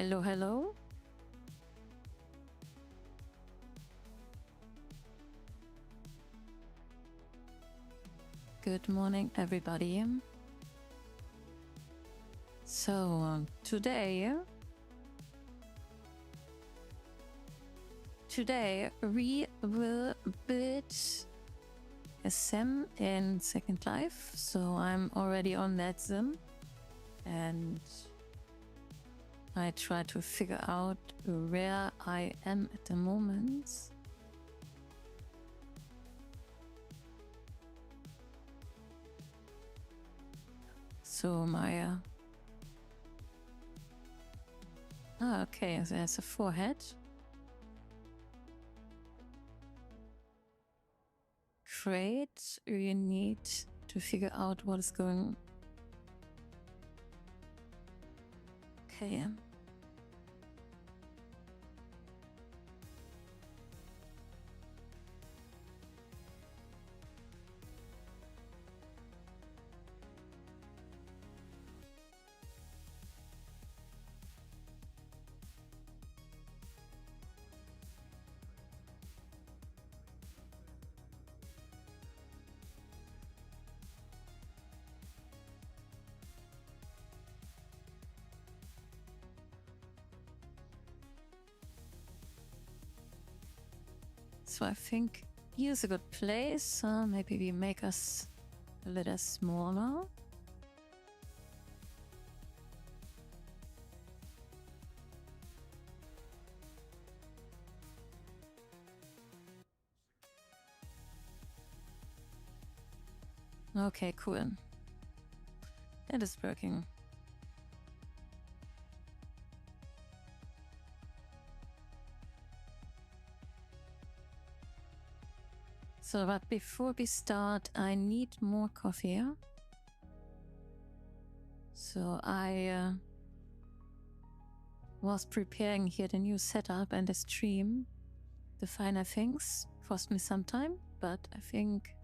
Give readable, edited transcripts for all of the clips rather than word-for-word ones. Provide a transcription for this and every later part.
Hello, hello. Good morning, everybody. So today we will build a sim in Second Life. So I'm already on that sim and I try to figure out where I am at the moment. So my okay, there's a forehead. Great, we need to figure out what is going. Okay. So I think here's a good place. Maybe we make us a little smaller. Okay, cool. It is working. So, but before we start, I need more coffee. So I was preparing here the new setup and the stream. The finer things cost me some time, but I think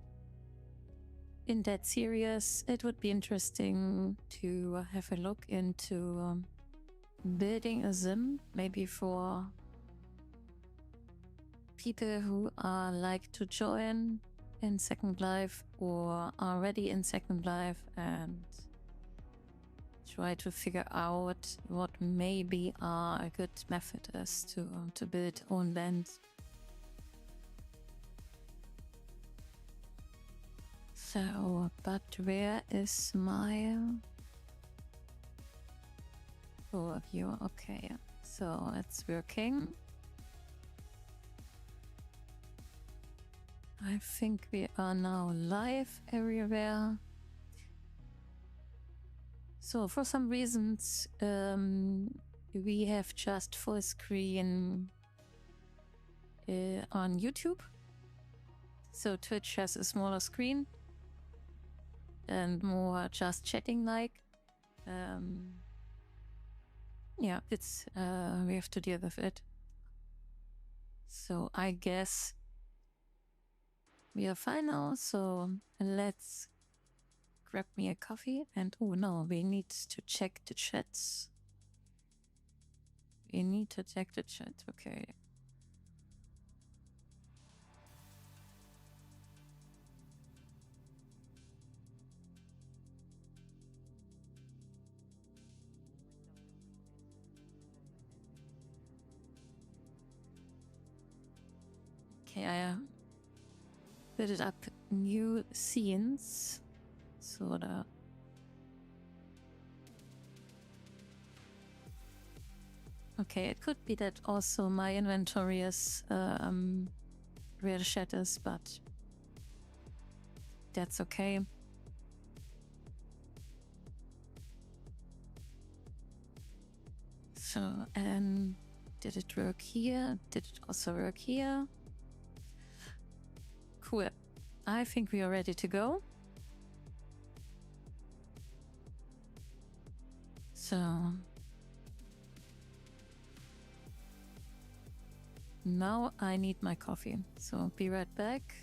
in that series it would be interesting to have a look into building a sim, maybe for people who are like to join in Second Life or are already in Second Life and try to figure out what maybe a good method is to build own land. So, but where is my overview? Okay, so it's working. I think we are now live everywhere. So for some reasons, we have just full screen on YouTube. So Twitch has a smaller screen and more just chatting like. Yeah, it's we have to deal with it. So I guess we are fine now, so let's grab me a coffee and oh no, we need to check the chats. We need to check the chat, okay. Okay, I built up new scenes. Sort of. Okay, it could be that also my inventory is real shatters, but that's okay. So, did it work here? Did it also work here? Cool. I think we are ready to go. So now I need my coffee. So be right back.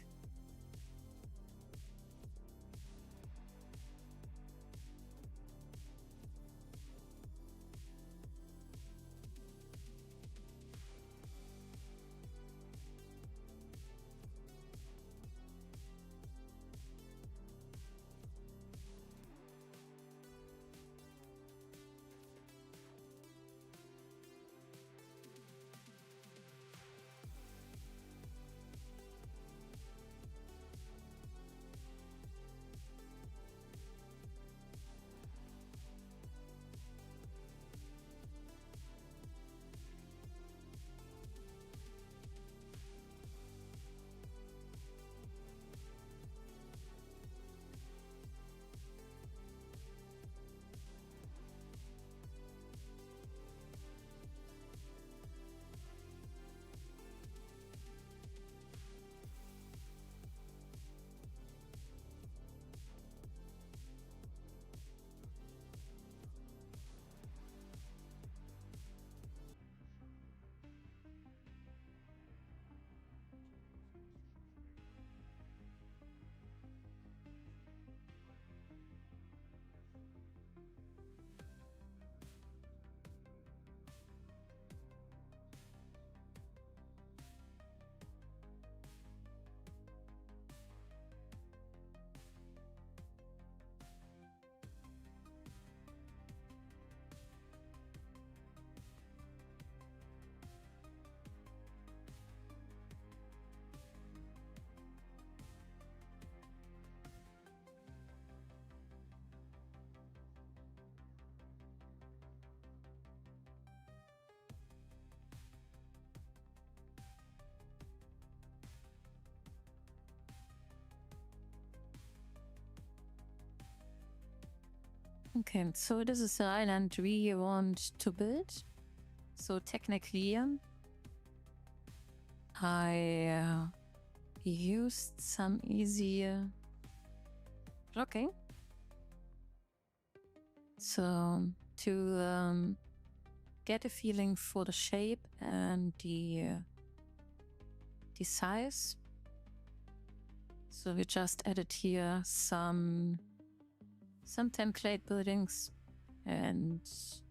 Okay, so this is the island we want to build. So technically, I used some easy blocking. So to get a feeling for the shape and the size. So we just added here some template buildings, and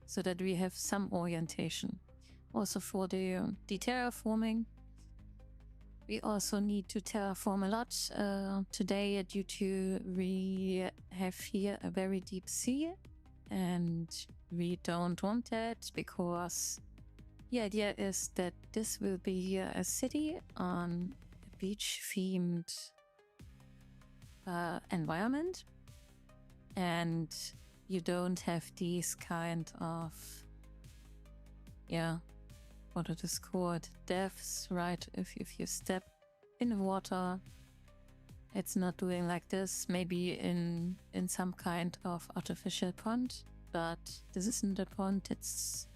so that we have some orientation. Also for the terraforming, we also need to terraform a lot today due to we have here a very deep sea, and we don't want that because the idea is that this will be a city on a beach themed environment, and you don't have these kind of, yeah, what it is called, depths, right? If you step in the water, it's not doing like this, maybe in some kind of artificial pond, but this isn't a pond, it's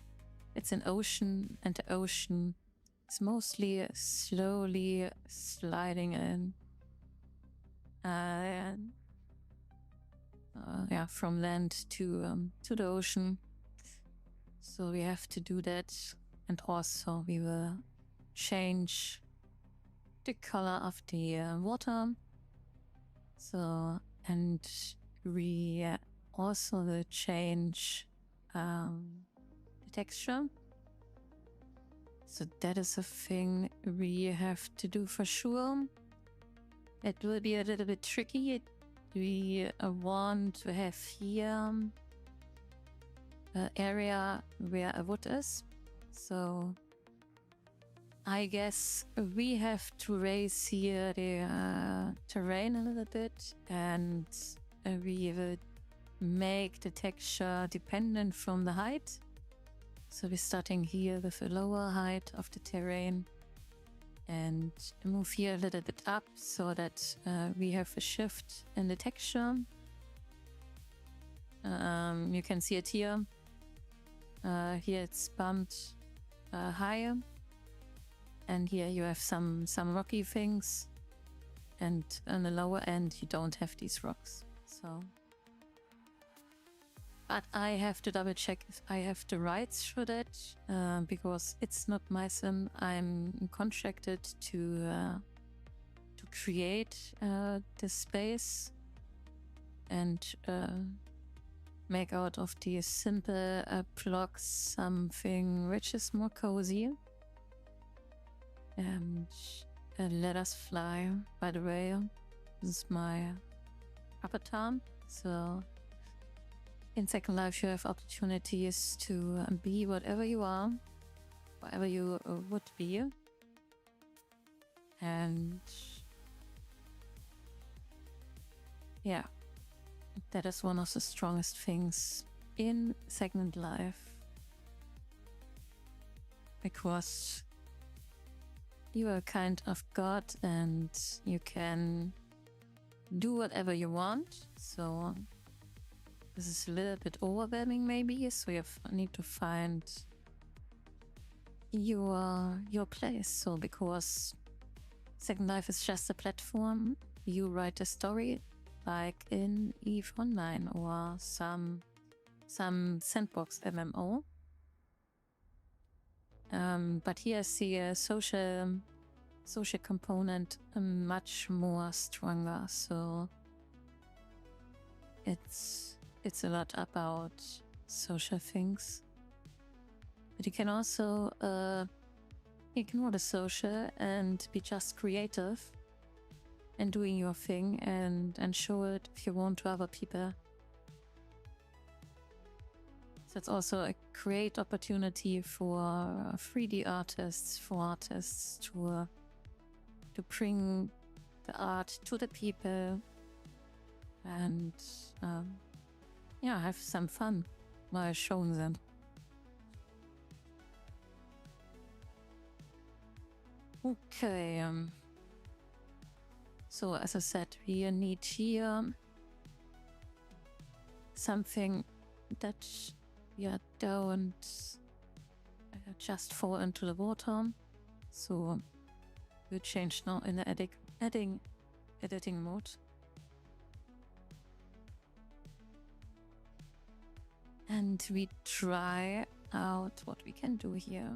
an ocean, and the ocean is mostly slowly sliding in. Yeah, from land to the ocean. So we have to do that, and also we will change the color of the water. So, and we also will change the texture. So that is a thing we have to do for sure. It will be a little bit tricky. We want to have here an area where a wood is. So I guess we have to raise here the terrain a little bit, and we will make the texture dependent from the height. So we're starting here with a lower height of the terrain and move here a little bit up so that we have a shift in the texture. You can see it here. Here it's bumped higher, and here you have some rocky things, and on the lower end you don't have these rocks. So, but I have to double check if I have the rights for that, because it's not my sim. I'm contracted to create this space and make out of these simple blocks something which is more cozy. And let us fly, by the way. This is my avatar. So in Second Life you have opportunities to be whatever you are, whatever you would be. And yeah, that is one of the strongest things in Second Life, because you are kind of god and you can do whatever you want. So this is a little bit overwhelming maybe, so you need to find your place. So because Second Life is just a platform, you write a story like in EVE Online or some sandbox MMO. But here I see a social component much more stronger. So it's a lot about social things. But you can also ignore the social and be just creative and doing your thing and show it if you want to other people. So it's also a great opportunity for 3D artists, for artists to bring the art to the people and yeah, have some fun while showing them. Okay, so as I said, we need here something that you don't just fall into the water. So we'll change now in the editing mode. And we try out what we can do here.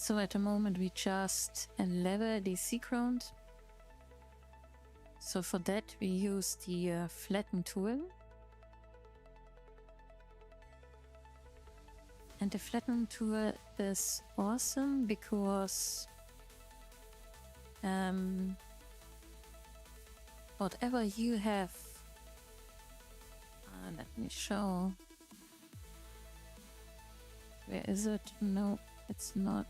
So at the moment we just level the sea ground. So for that we use the flatten tool. And the flatten tool is awesome because whatever you have, let me show. Where is it? No, it's not.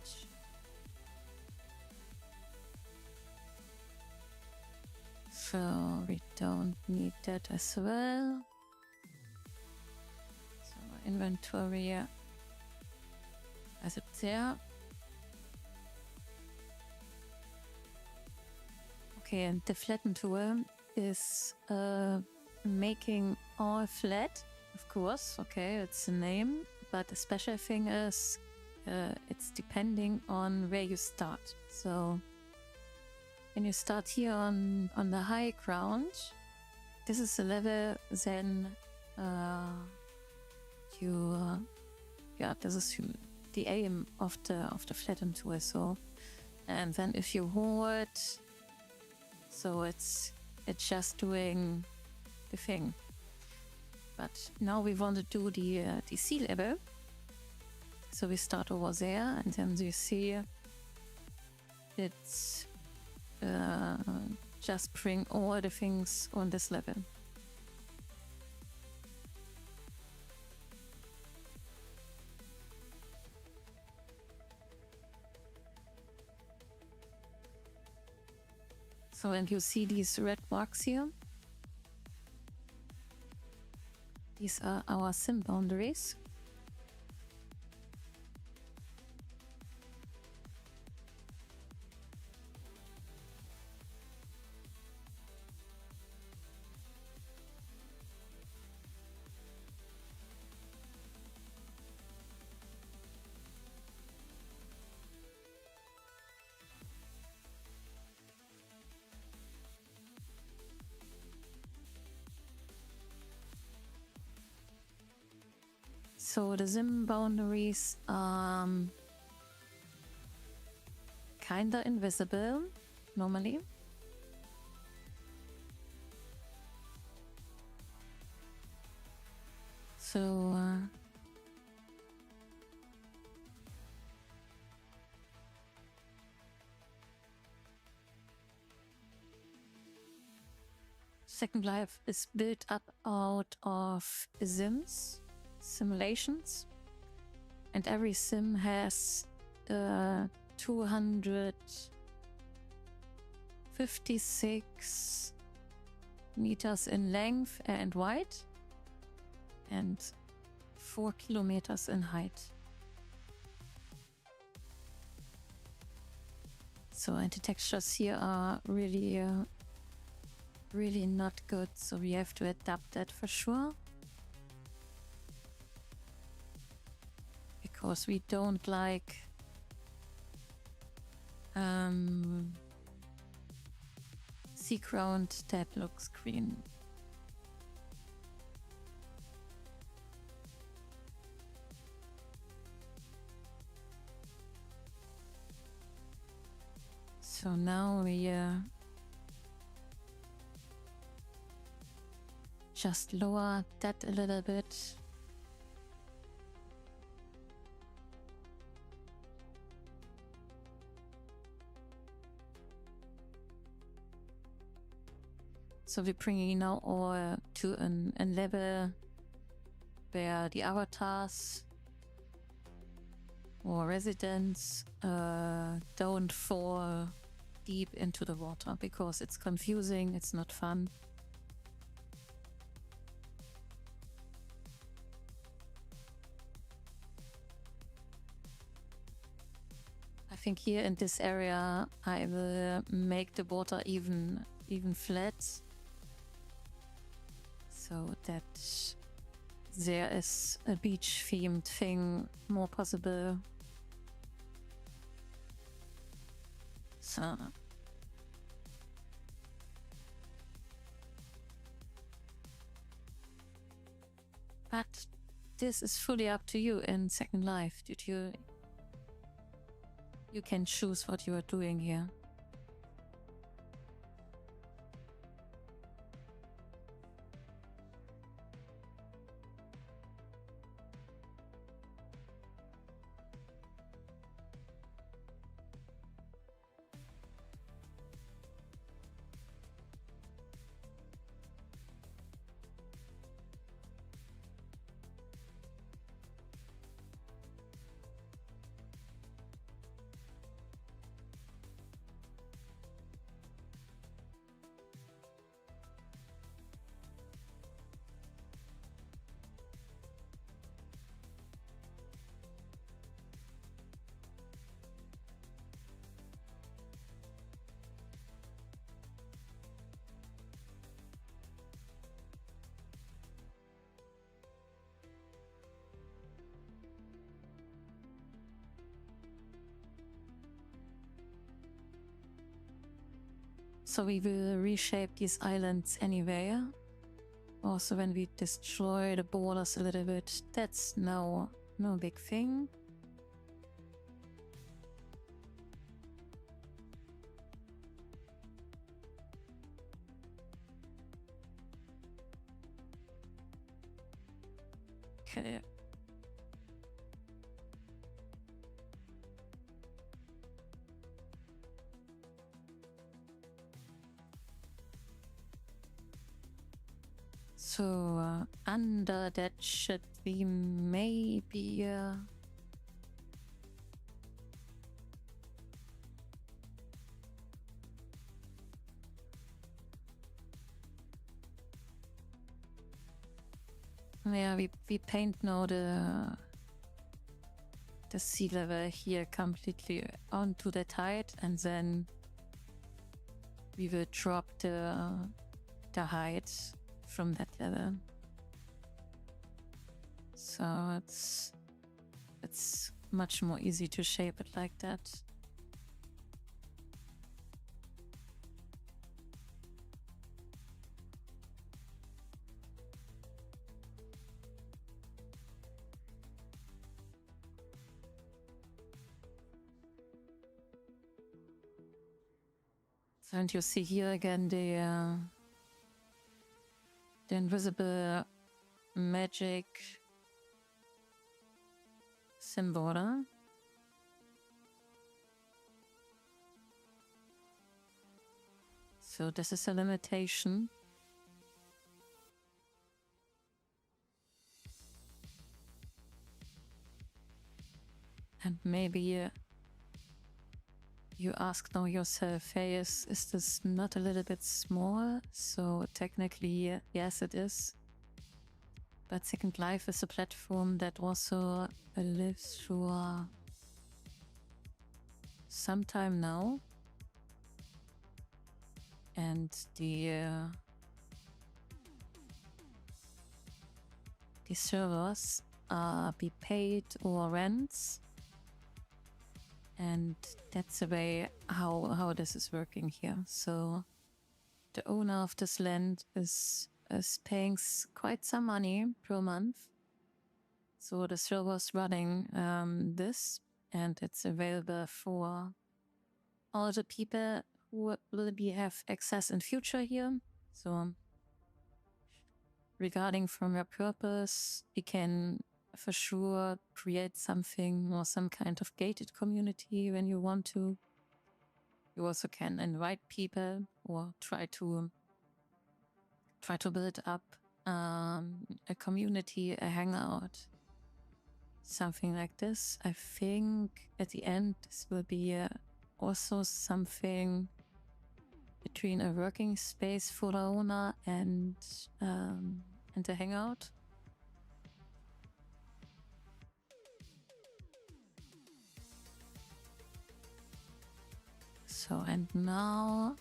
So we don't need that as well. So inventory, as it there. Okay, and the flatten tool is making all flat, of course. Okay, it's a name, but the special thing is it's depending on where you start. So when you start here on the high ground, this is the level, then this is the aim of the flatten tool. So, and then if you hold, so it's just doing the thing. But now we want to do the sea level. So we start over there, and then you see it's just bring all the things on this level. So, and you see these red marks here. These are our sim boundaries. So the sim boundaries are kinda invisible normally. So Second Life is built up out of sims, simulations, and every sim has 256 meters in length and wide and 4 kilometers in height. So, and the textures here are really really not good, so we have to adapt that for sure. Because we don't like sea ground that looks green. So now we just lower that a little bit. So we're bringing now all to a level where the avatars or residents don't fall deep into the water, because it's confusing, it's not fun. I think here in this area I will make the water even flat, so that there is a beach themed thing more possible. So but this is fully up to you in Second Life. You can choose what you are doing here. So we will reshape these islands anyway. Also when we destroy the borders a little bit, that's no big thing. Okay. So under that should be maybe yeah, we paint now the sea level here completely onto that height, and then we will drop the height from that level. So it's much more easy to shape it like that. So, and you see here again the invisible magic symbol. So this is a limitation. And maybe you ask now yourself, hey, is this not a little bit small? So technically, yes, it is. But Second Life is a platform that also lives for some time now. and the servers be paid or rents, and that's the way how this is working here. So the owner of this land is paying quite some money per month. So the server's running this, and it's available for all the people who will have access in future here. So regarding from your purpose, you can for sure create something or some kind of gated community when you want to. You also can invite people or try to build up a community, a hangout, something like this. I think at the end this will be also something between a working space for the owner and a hangout. So, and now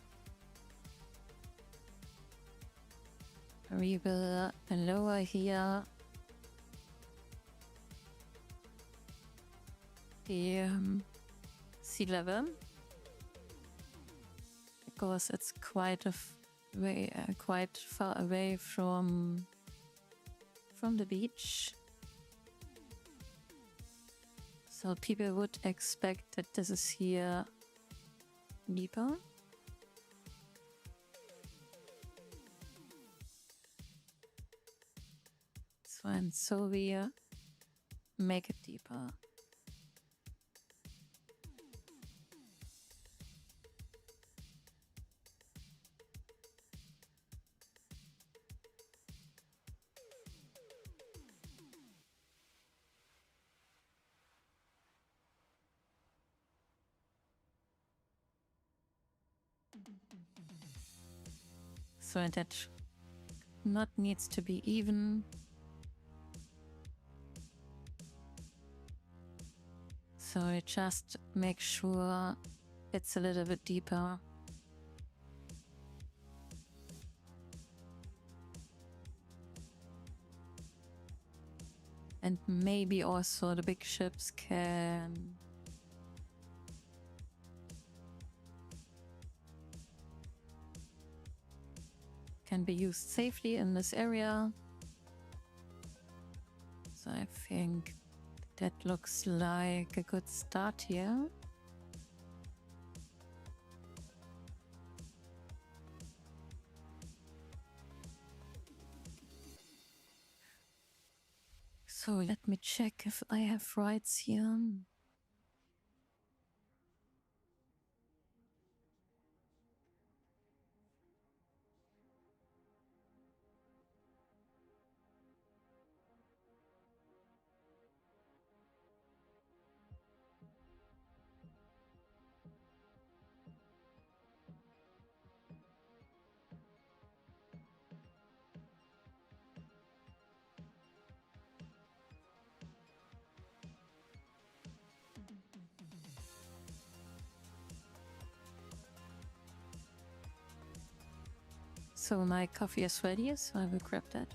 we will lower here the sea level, because it's quite far away from the beach. So people would expect that this is here deeper. So, and so we make it deeper. So that not needs to be even. So we just make sure it's a little bit deeper. And maybe also the big ships can be used safely in this area. So I think that looks like a good start here. So let me check if I have rights here. So my coffee is ready, so I will grab that.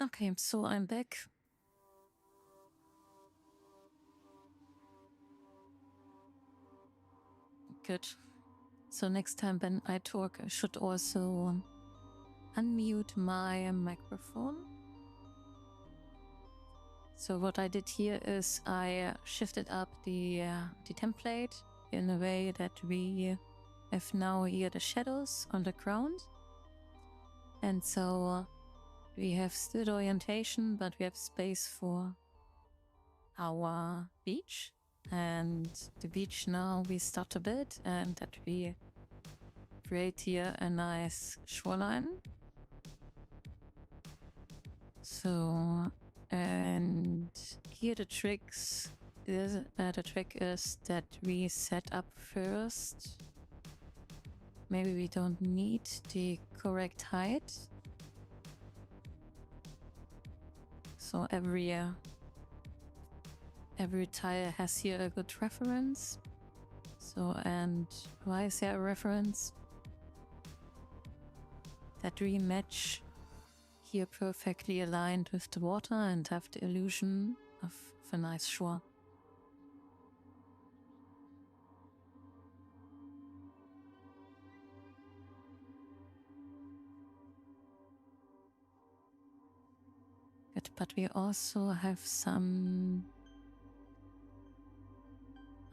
Okay, so I'm back. Good. So next time when I talk, I should also unmute my microphone. So what I did here is I shifted up the template in a way that we have now here the shadows on the ground. And so we have still orientation, but we have space for our beach. And the beach now we start a bit, and that we create here a nice shoreline. So, and here the trick is that we set up first. Maybe we don't need the correct height. So every tile has here a good reference. So, and why is there a reference? That we match here perfectly aligned with the water and have the illusion of a nice shore. Good, but we also have some...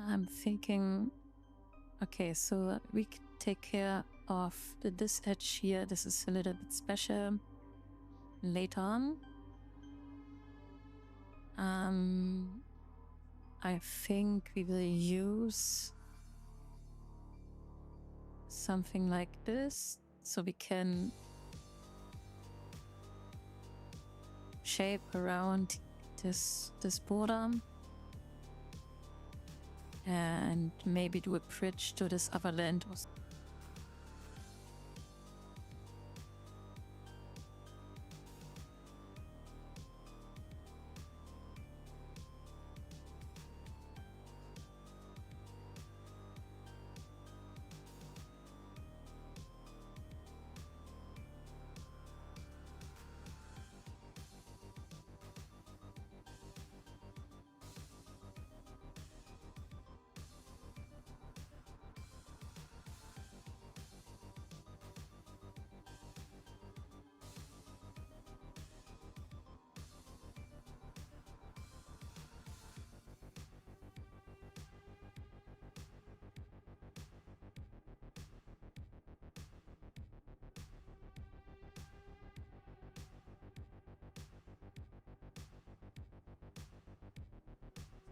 I'm thinking... Okay, so we can take care of this edge here. This is a little bit special. Later on. I think we will use something like this, so we can shape around this border and maybe do a bridge to this other land.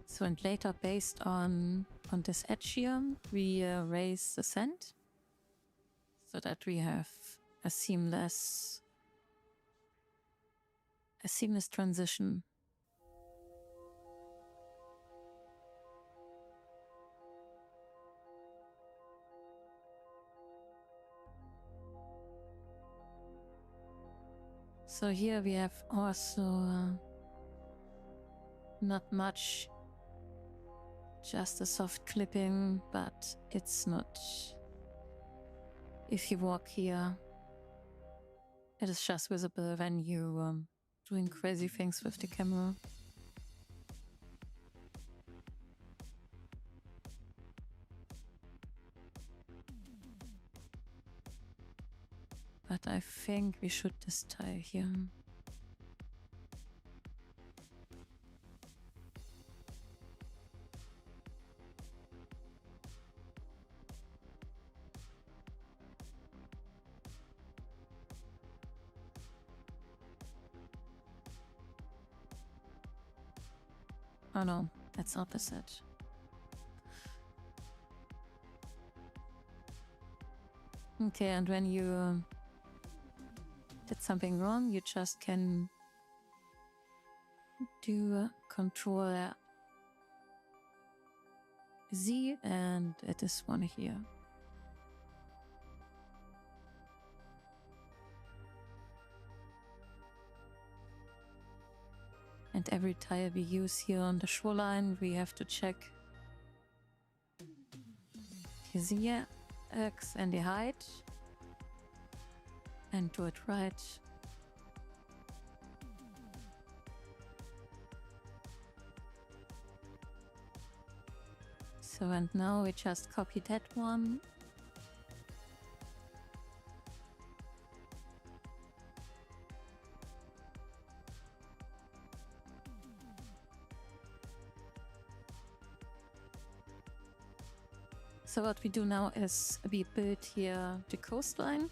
So, and later, based on this edge here, we raise the sand so that we have a seamless transition. So here we have also not much, just a soft clipping, but it's not... If you walk here, it is just visible when you doing crazy things with the camera. But I think we should this tile here. Oh no, that's opposite. Okay, and when you did something wrong, you just can do Control Z, and it is one here. And every tile we use here on the shoreline, we have to check the Z-axis and the height and do it right. So, and now we just copy that one. So what we do now is we build here the coastline.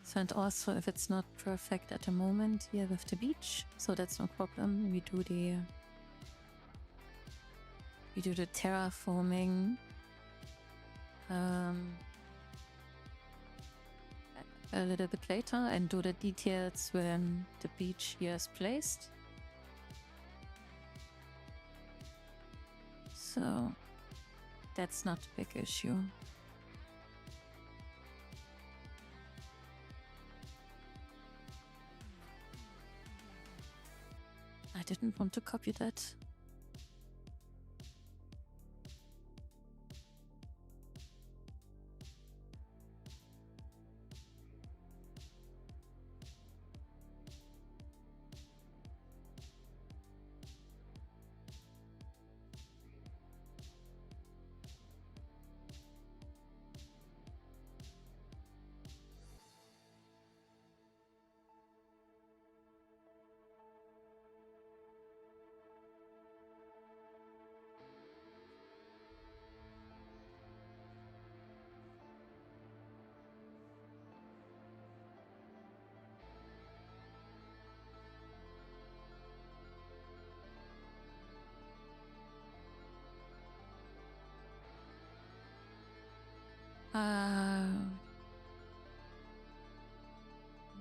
So, and also if it's not perfect at the moment here with the beach, so that's no problem. We do the terraforming a little bit later and do the details when the beach here is placed. So that's not a big issue. I didn't want to copy that.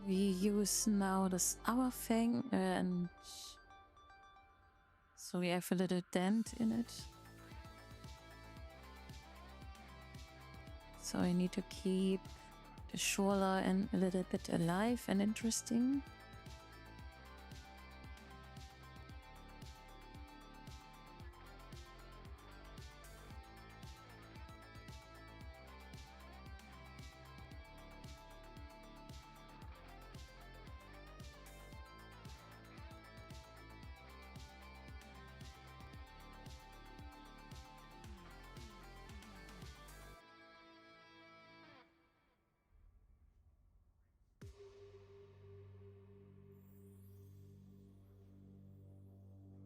We use now this hour thing, and so we have a little dent in it. So I need to keep the shoreline a little bit alive and interesting.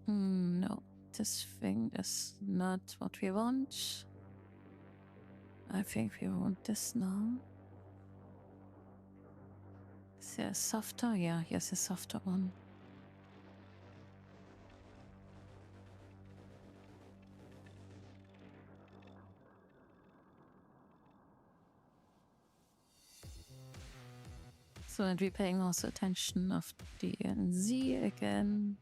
No, this thing is not what we want. I think we want this now. Is there a softer? Yeah, here's a softer one. So, and we're paying also attention of the Z again.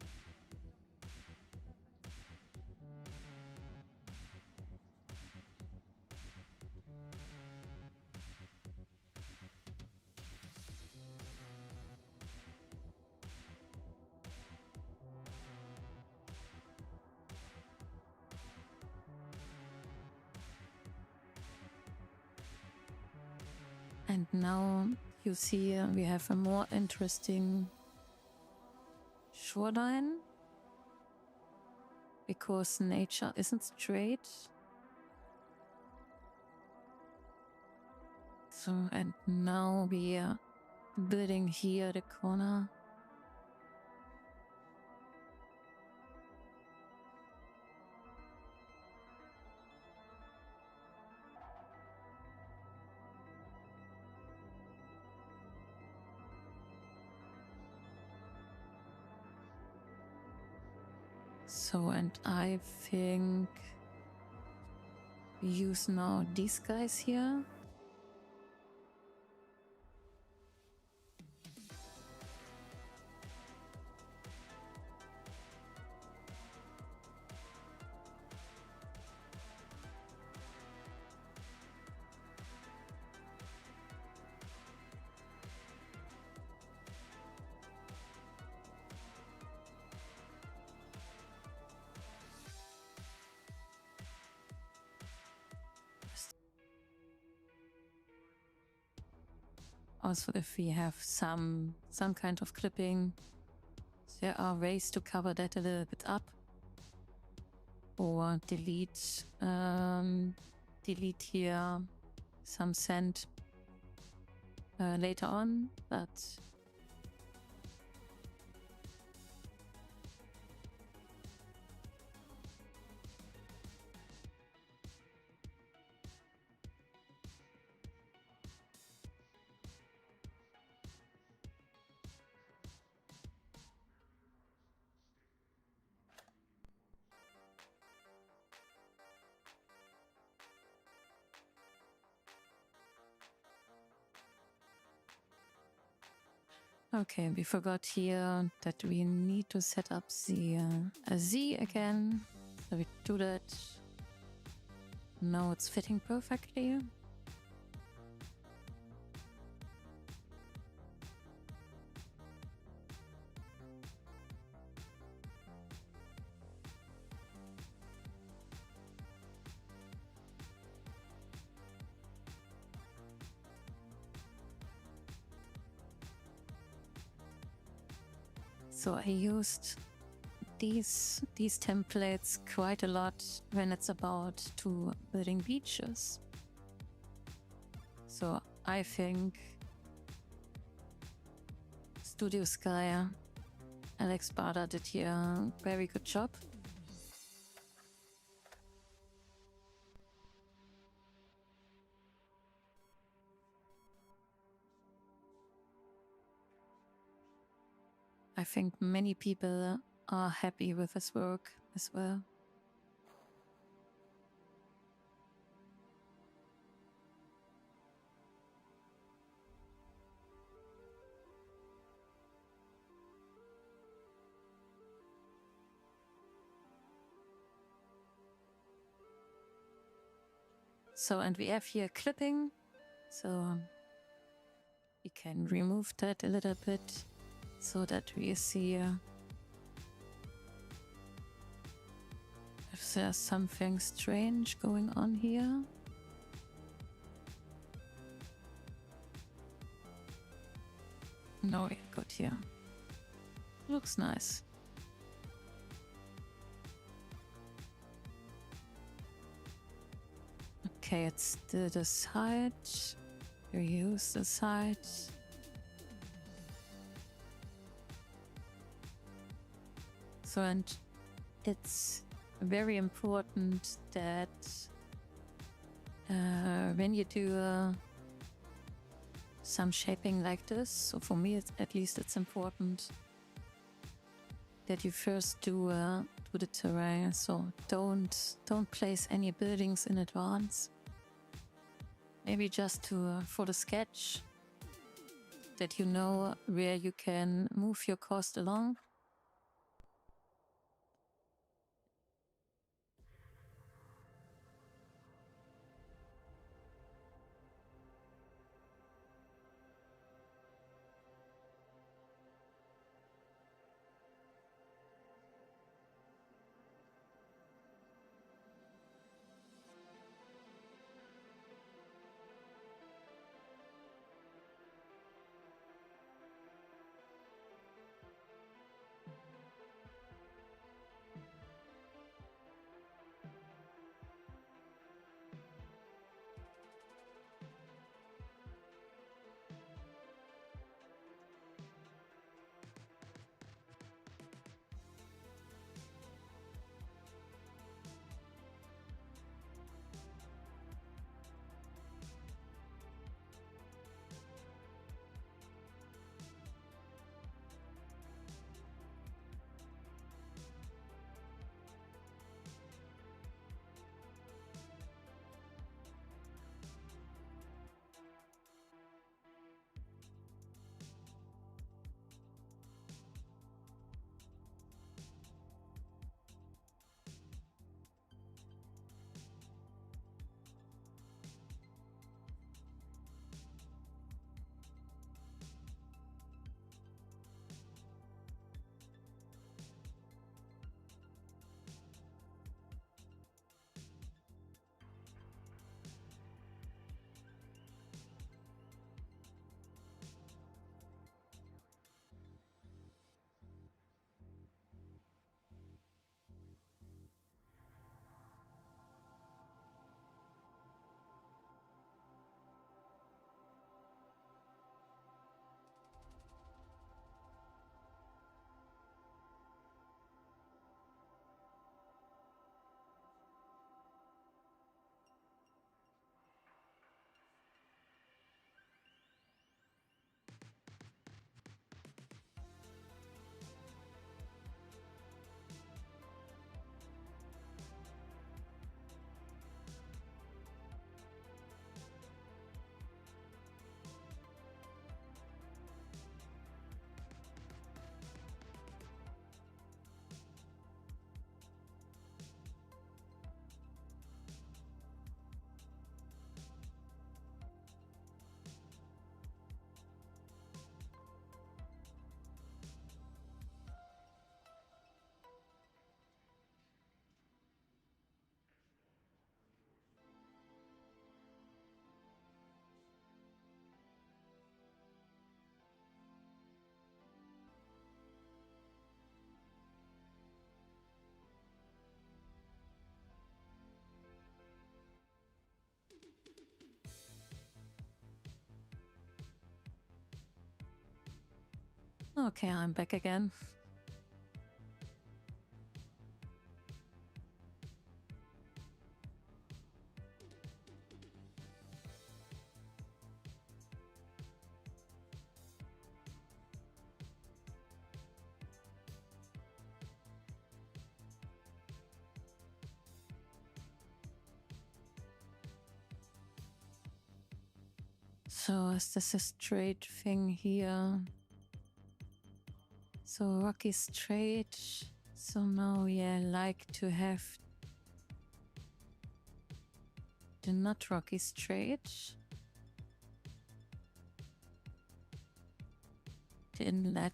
And now you see we have a more interesting shoreline because nature isn't straight. So, and now we are building here the corner. So, and I think we use now these guys here. Also, if we have some kind of clipping, there are ways to cover that a little bit up, or delete here some sand later on, but okay, we forgot here that we need to set up the a Z again. So we do that. Now it's fitting perfectly. So I used these templates quite a lot when it's about to building beaches. So I think Studio Sky, Alex Bader did here a very good job. I think many people are happy with his work as well. So, and we have here clipping, so we can remove that a little bit so that we see if there's something strange going on here. No, we got here. Looks nice. Okay, it's the side. Reuse the side. So, and it's very important that when you do some shaping like this, so for me at least it's important that you first do the terrain. So don't place any buildings in advance. Maybe just for the sketch, that you know where you can move your coast along. Okay, I'm back again. So is this a straight thing here? So rocky straight. So now we like to have the not rocky straight. The inlet.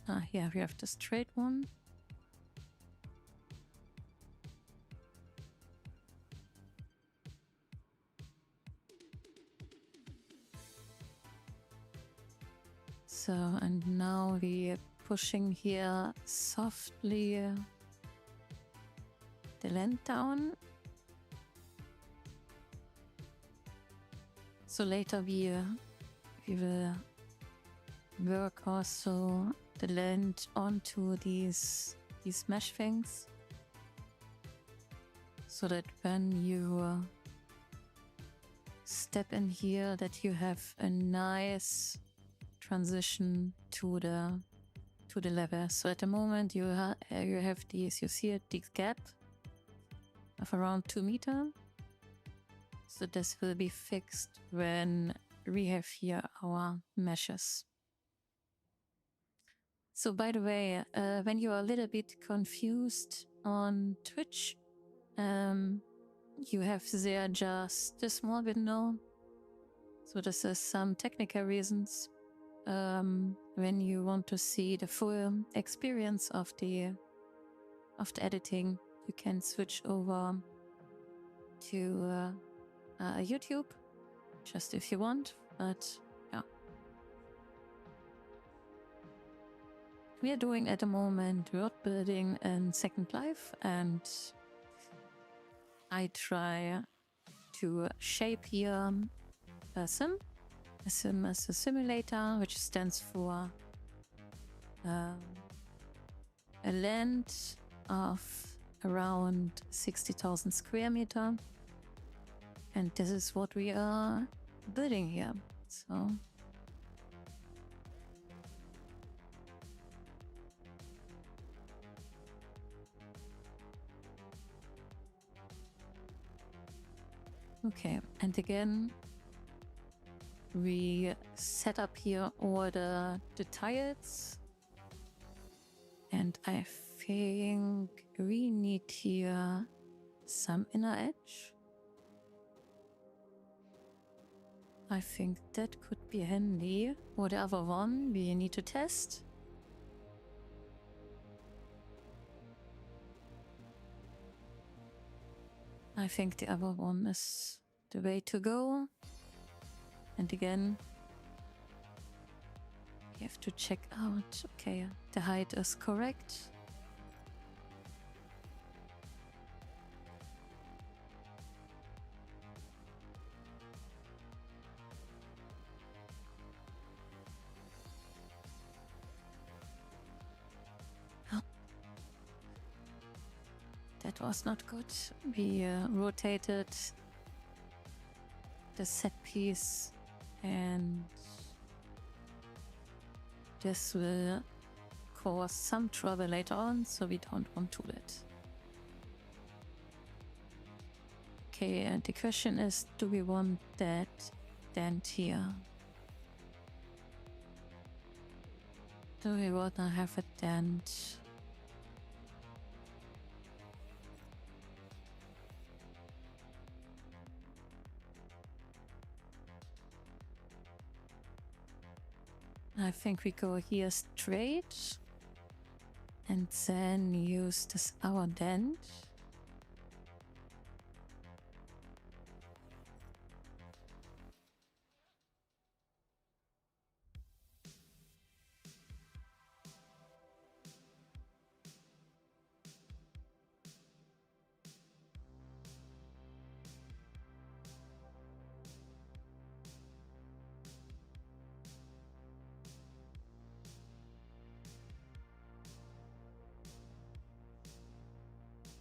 Ah, here we have the straight one. So, and now we're pushing here softly the land down. So later we will work also the land onto these mesh things, so that when you step in here, that you have a nice transition to the level. So at the moment you have these, you see it, this gap of around 2 meters. So this will be fixed when we have here our meshes. So by the way, when you are a little bit confused on Twitch, you have there just a small window. So this is some technical reasons. When you want to see the full experience of the editing, you can switch over to YouTube, just if you want. But yeah, we are doing at the moment world building in Second Life, and I try to shape here a sim. A sim is a simulator, which stands for a land of around 60,000 square meter. And this is what we are building here. So okay, and again we set up here all the tiles, and I think we need here some inner edge. I think that could be handy. Or the other one we need to test. I think the other one is the way to go. And again, you have to check out, okay, the height is correct. Oh. That was not good. We rotated the set piece, and this will cause some trouble later on, so we don't want to do that. Okay, and the question is, do we want that dent here? Do we want to have a dent? I think we go here straight and then use this our dent.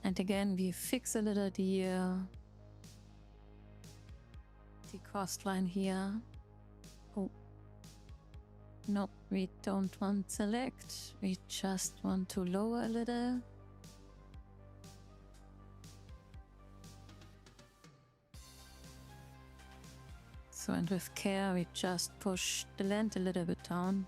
And again, we fix a little the coastline here. Oh, no, we don't want select. We just want to lower a little. So, and with care, we just push the land a little bit down.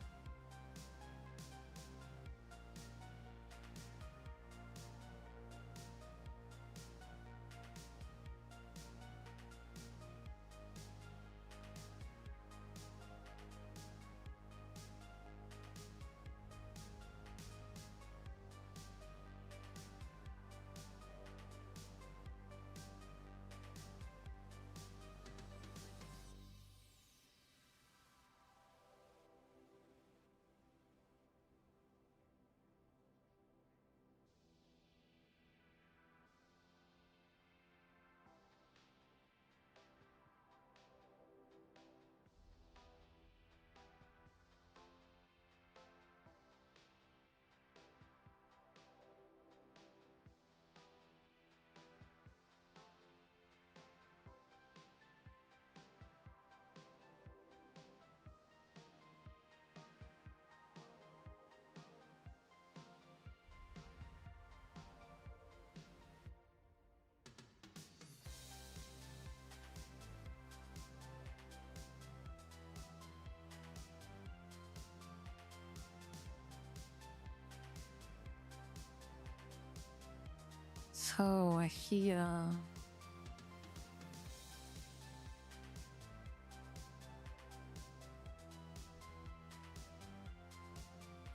So here,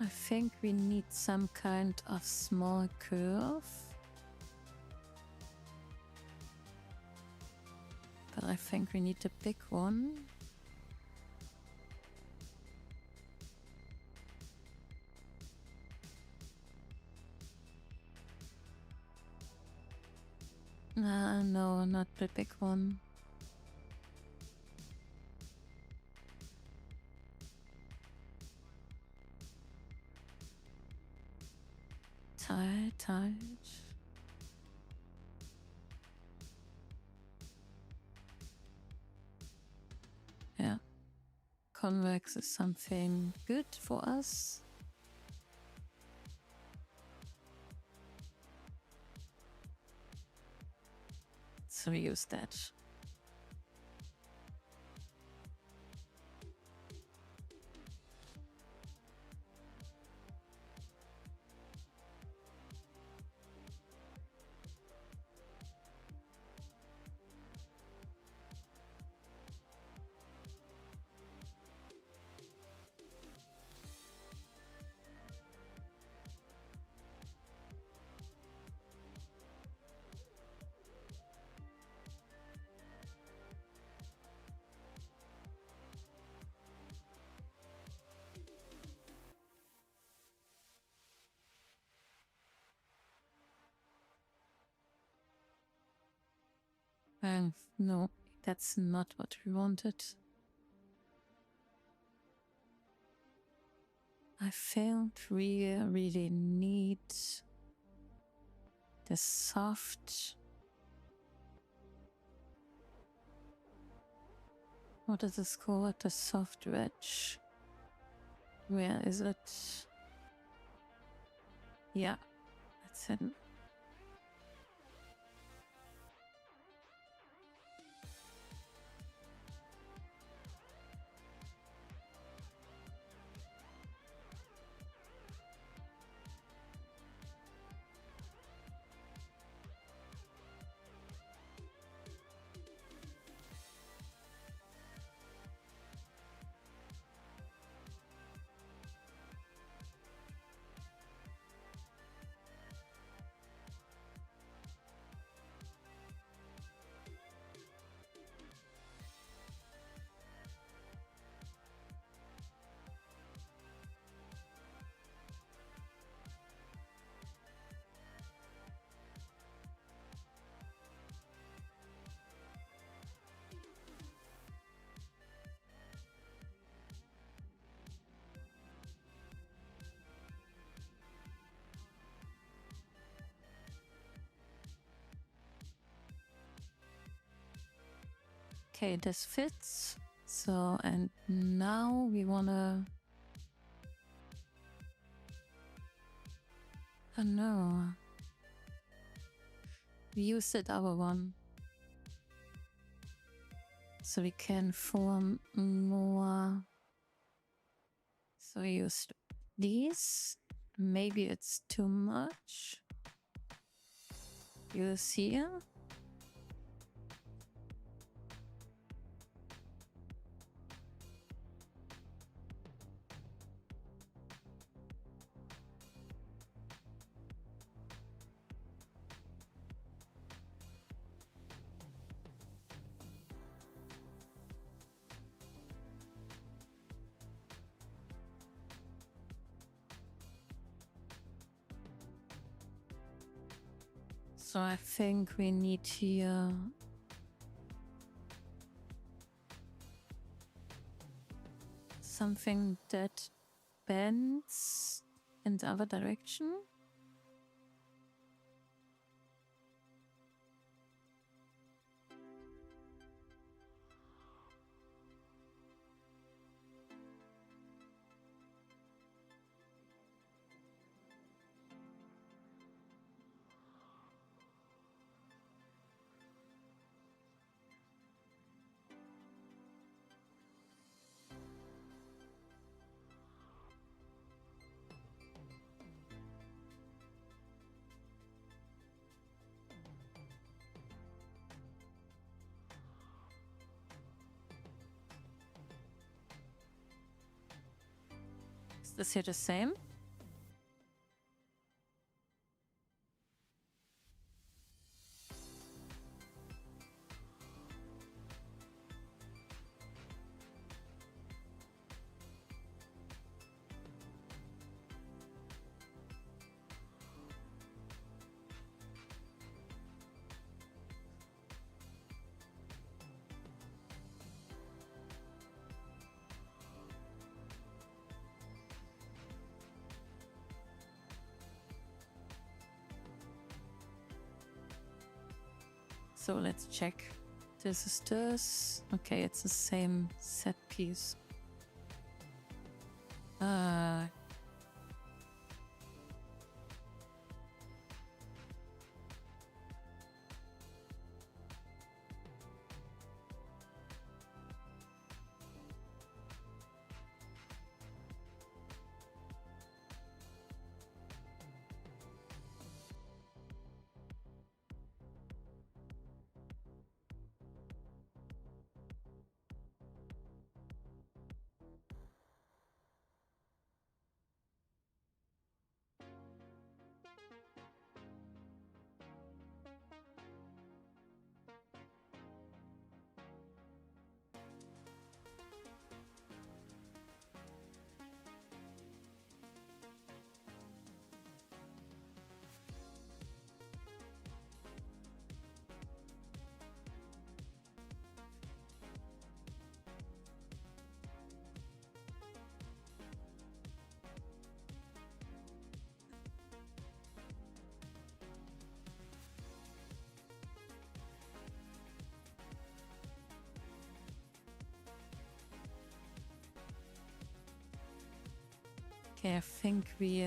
I think we need some kind of small curve. But I think we need a big one. No, not the big one. Tight. Yeah. Convex is something good for us. So we use that. No, that's not what we wanted. I felt we really need the soft. What is this called? The soft wedge. Where is it? Yeah, that's it. Okay, this fits. So, and now we wanna... Oh no. We used it our one. So we can form more. So we used these. Maybe it's too much. You see? So I think we need here something that bends in the other direction. Is this here the same? So let's check. This is this. Okay, it's the same set piece. Okay, I think we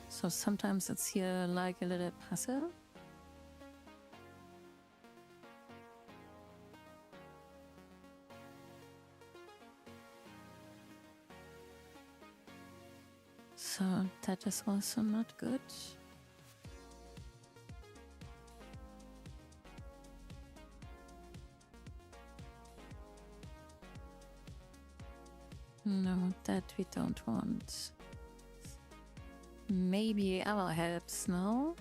so sometimes it's here like a little puzzle. So that is also not good. No, that we don't want. Maybe our helps now.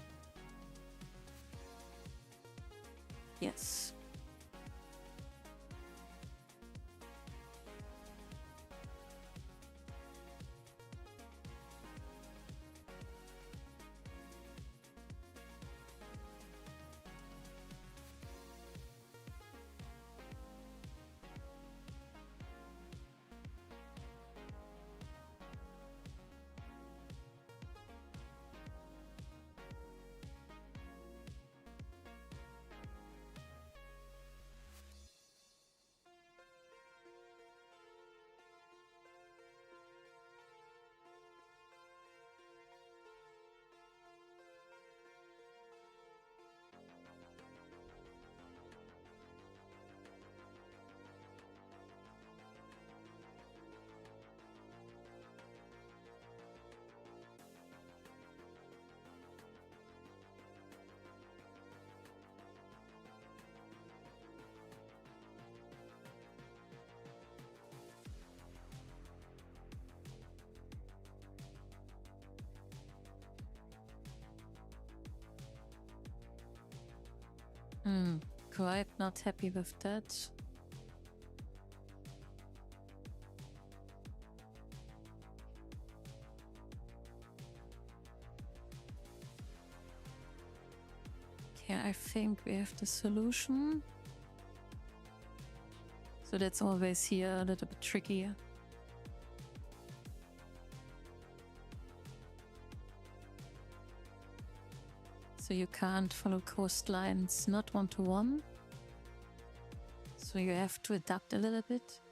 Yes. Quite not happy with that. Okay, I think we have the solution. So that's always here a little bit tricky. So you can't follow coastlines not one-to-one. So you have to adapt a little bit.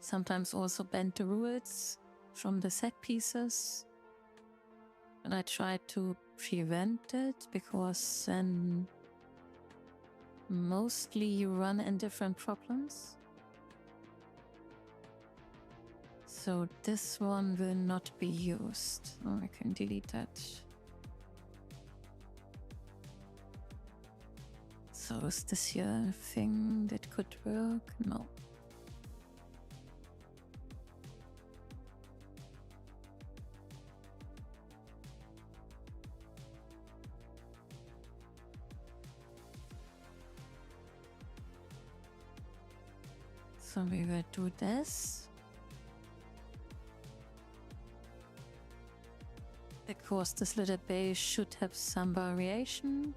Sometimes also bend the rules from the set pieces. And I try to prevent it because then mostly you run in different problems. So this one will not be used. Oh, I can delete that. So is this here a thing that could work? No. So we will do this. Because this little bay should have some variation.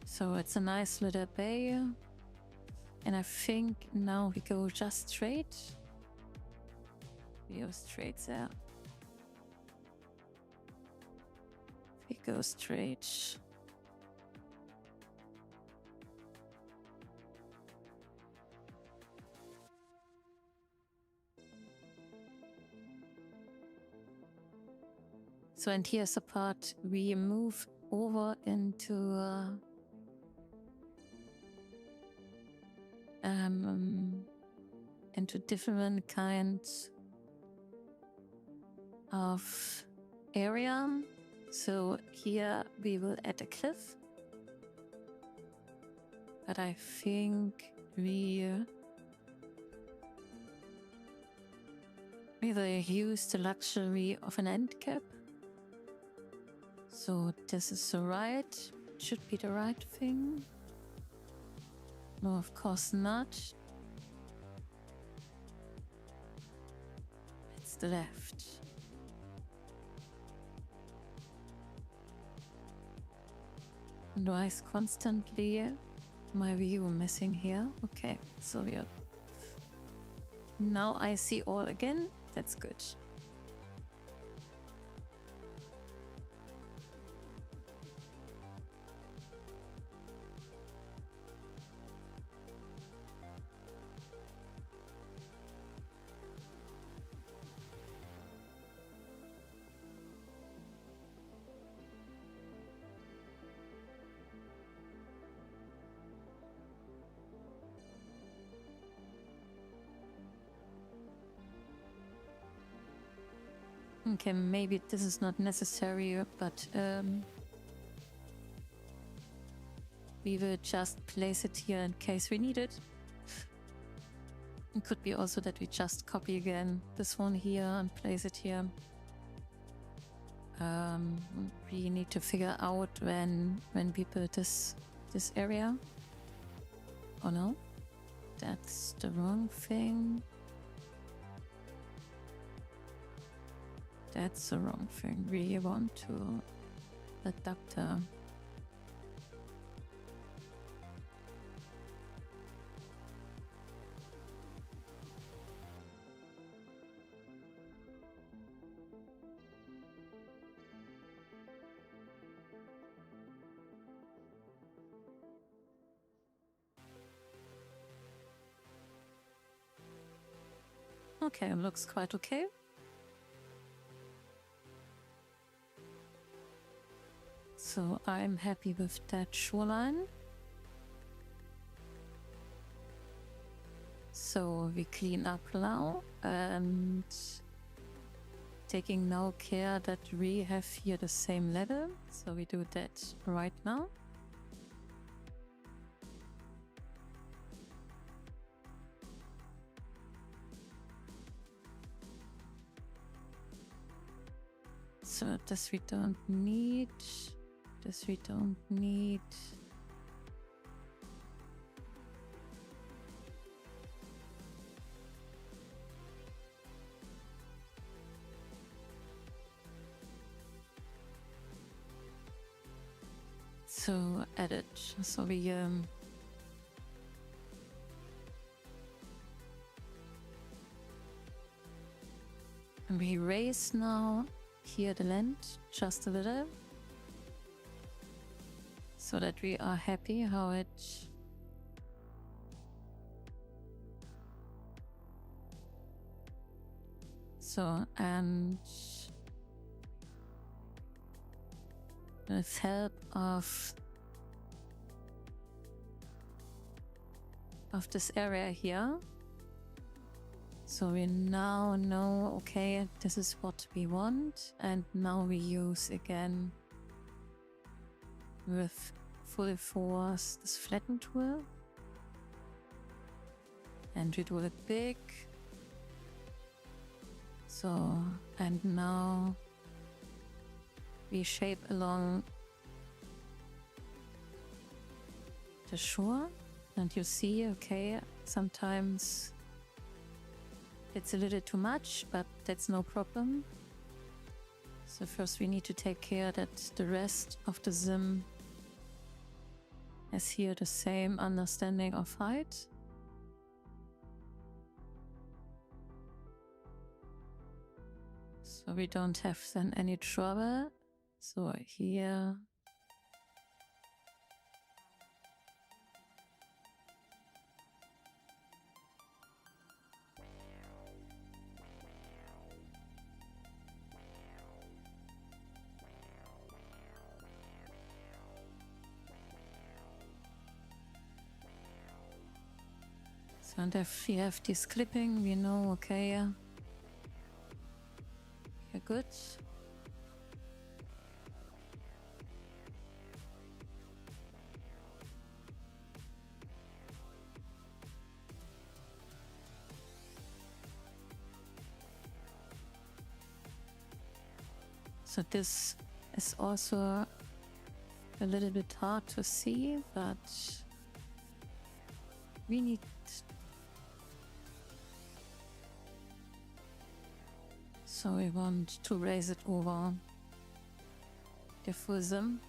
So it's a nice little bay. And I think now we go just straight. We go straight there. We go straight. So, and here's the part we move over into different kinds of area. So here we will add a cliff, but I think we will use the luxury of an end cap. So this is the right, should be the right thing. No, of course not. It's the left. And why is constantly my view missing here? Okay, so we are... Now I see all again. That's good. Okay, maybe this is not necessary, but we will just place it here in case we need it. It could be also that we just copy again this one here and place it here. We need to figure out when we build this area. Oh no, that's the wrong thing. That's the wrong thing. We want to adapt her. Okay, looks quite okay. So I'm happy with that shoreline. So we clean up now and taking now care that we have here the same level. So we do that right now. So this we don't need. This we don't need. So edit. So we raise now here the land just a little, so that we are happy how it so, and with help of this area here, so we now know, okay, this is what we want, and now we use again with full force this flatten tool, and we do it big. So, and now we shape along the shore, and you see, okay, sometimes it's a little too much, but that's no problem. So first we need to take care that the rest of the sim has here the same understanding of height. So we don't have then any trouble. So here so, and if we have this clipping, we know, okay, you're good. So this is also a little bit hard to see, but we need, so we want to raise it over the full sim.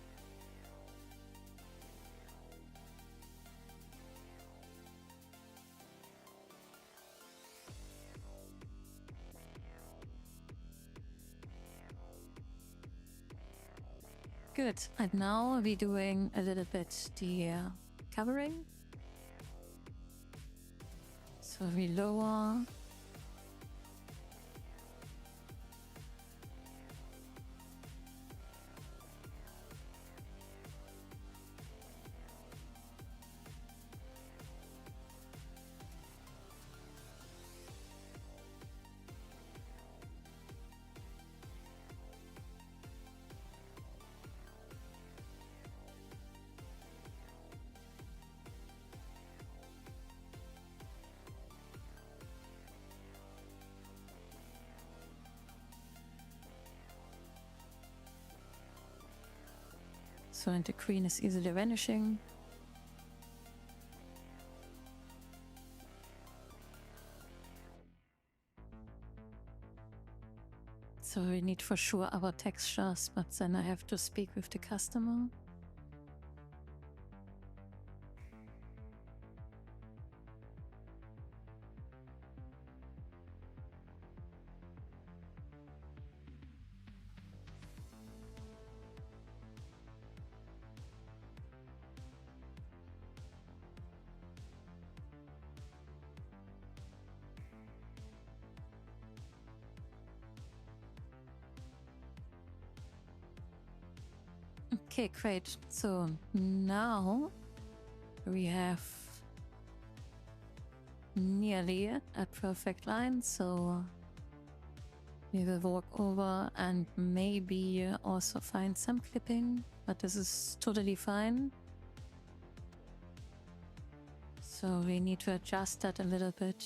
Good, and now we're doing a little bit the covering. So we lower so, and the green is easily vanishing. So we need for sure our textures, but then I have to speak with the customer. Okay, great. So now we have nearly a perfect line. So we will walk over and maybe also find some clipping, but this is totally fine. So we need to adjust that a little bit.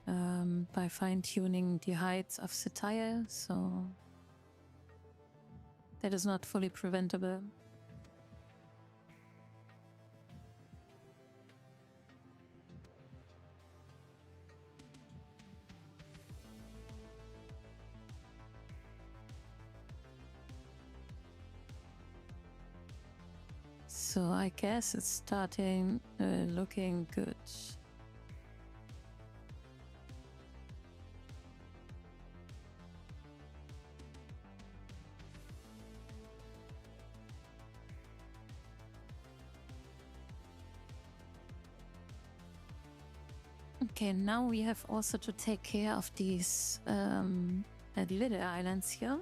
by fine-tuning the heights of the tire, so that is not fully preventable. So I guess it's starting looking good. Okay, now we have also to take care of these little islands here.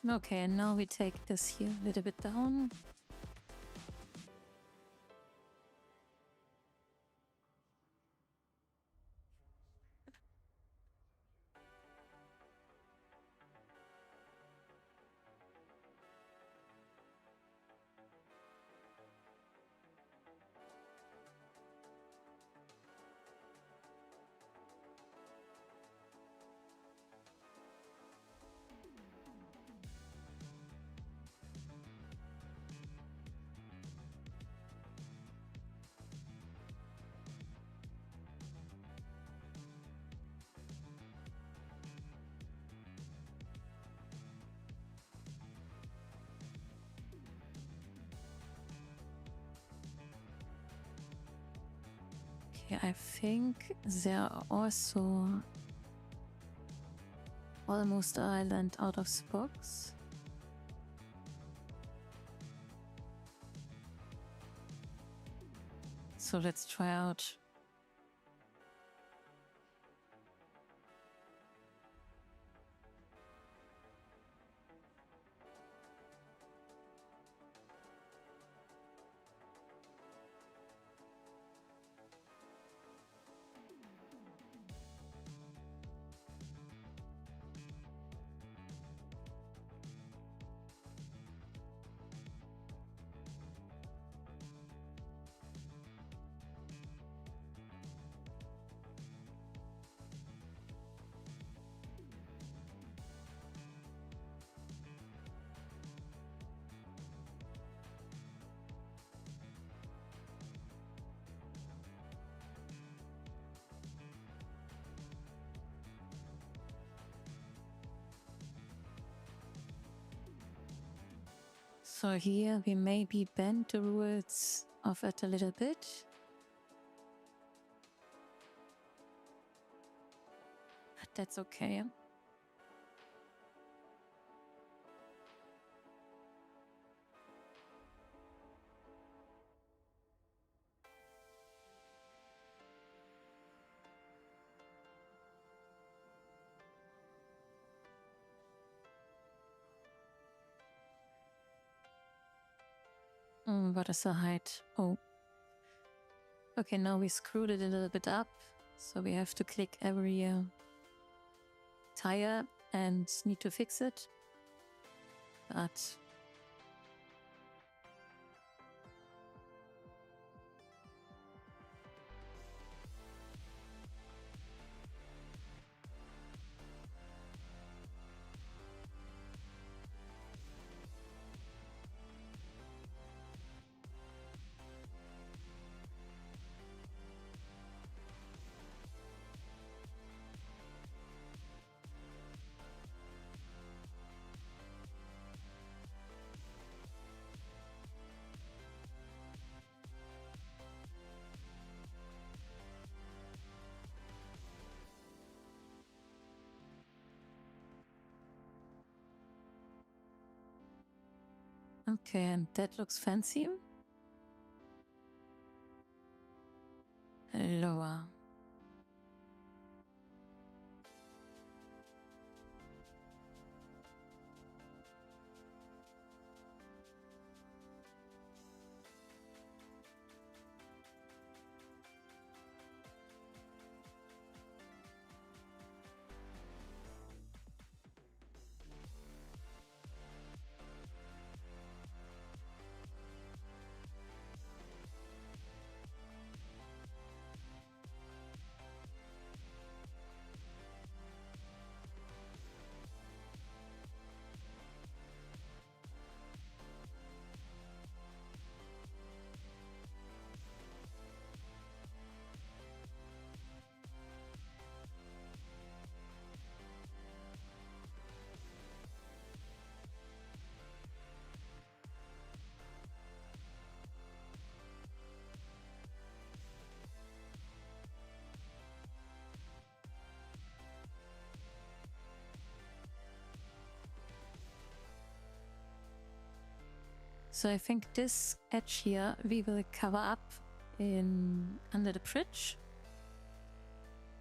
Okay, and now we take this here a little bit down. I think there are also almost an island out of the box. So let's try out. So here we maybe bend the rules of it a little bit. But that's okay. What is the height? Oh. Okay, now we screwed it a little bit up. So we have to click every tire and need to fix it. But okay, and that looks fancy. Lower. So I think this edge here we will cover up in under the bridge.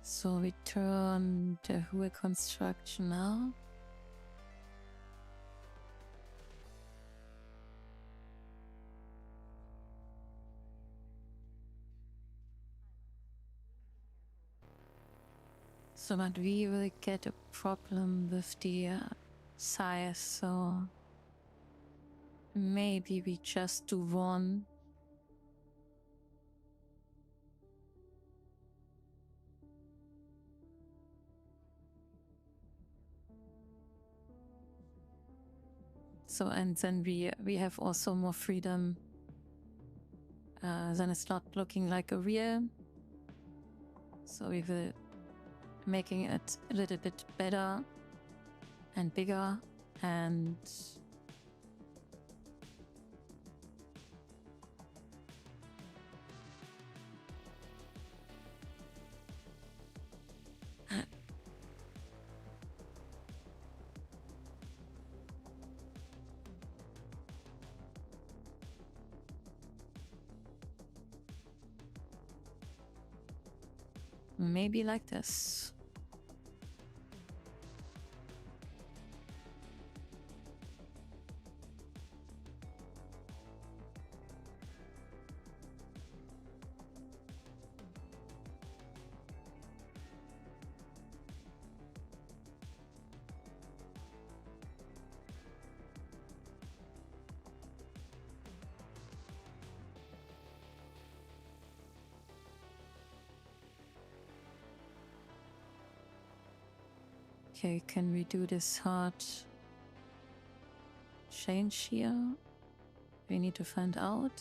So we turn the whole construction now. So but we will get a problem with the size, so maybe we just do one. So and then we have also more freedom. Then it's not looking like a real. So we will making it a little bit better and bigger and maybe like this. Okay, can we do this hard change here? We need to find out.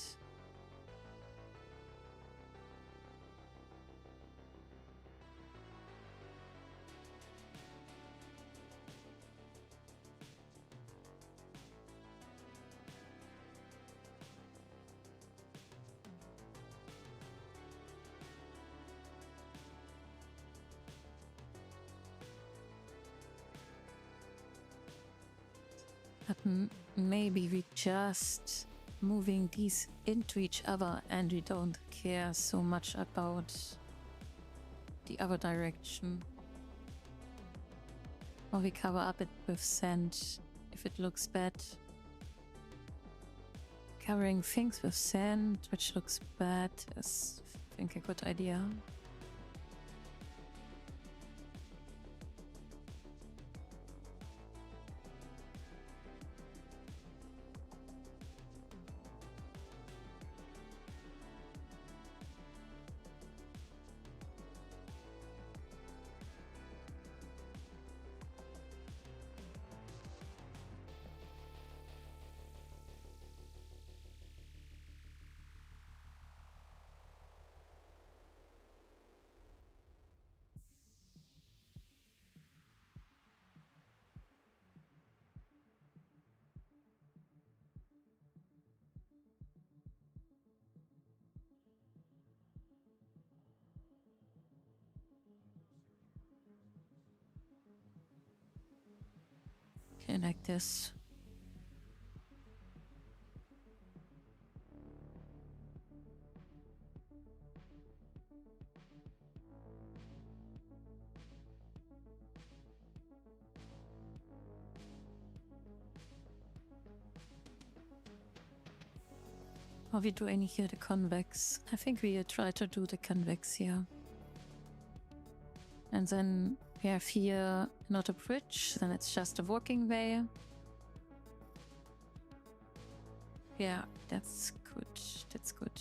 maybe we just moving these into each other and we don't care so much about the other direction. Or we cover up it with sand if it looks bad. Covering things with sand which looks bad is, I think, a good idea. Okay, like this. Are we doing here the convex? I think we try to do the convex here. And then we have here not a bridge, then it's just a walking way. Yeah, that's good. That's good.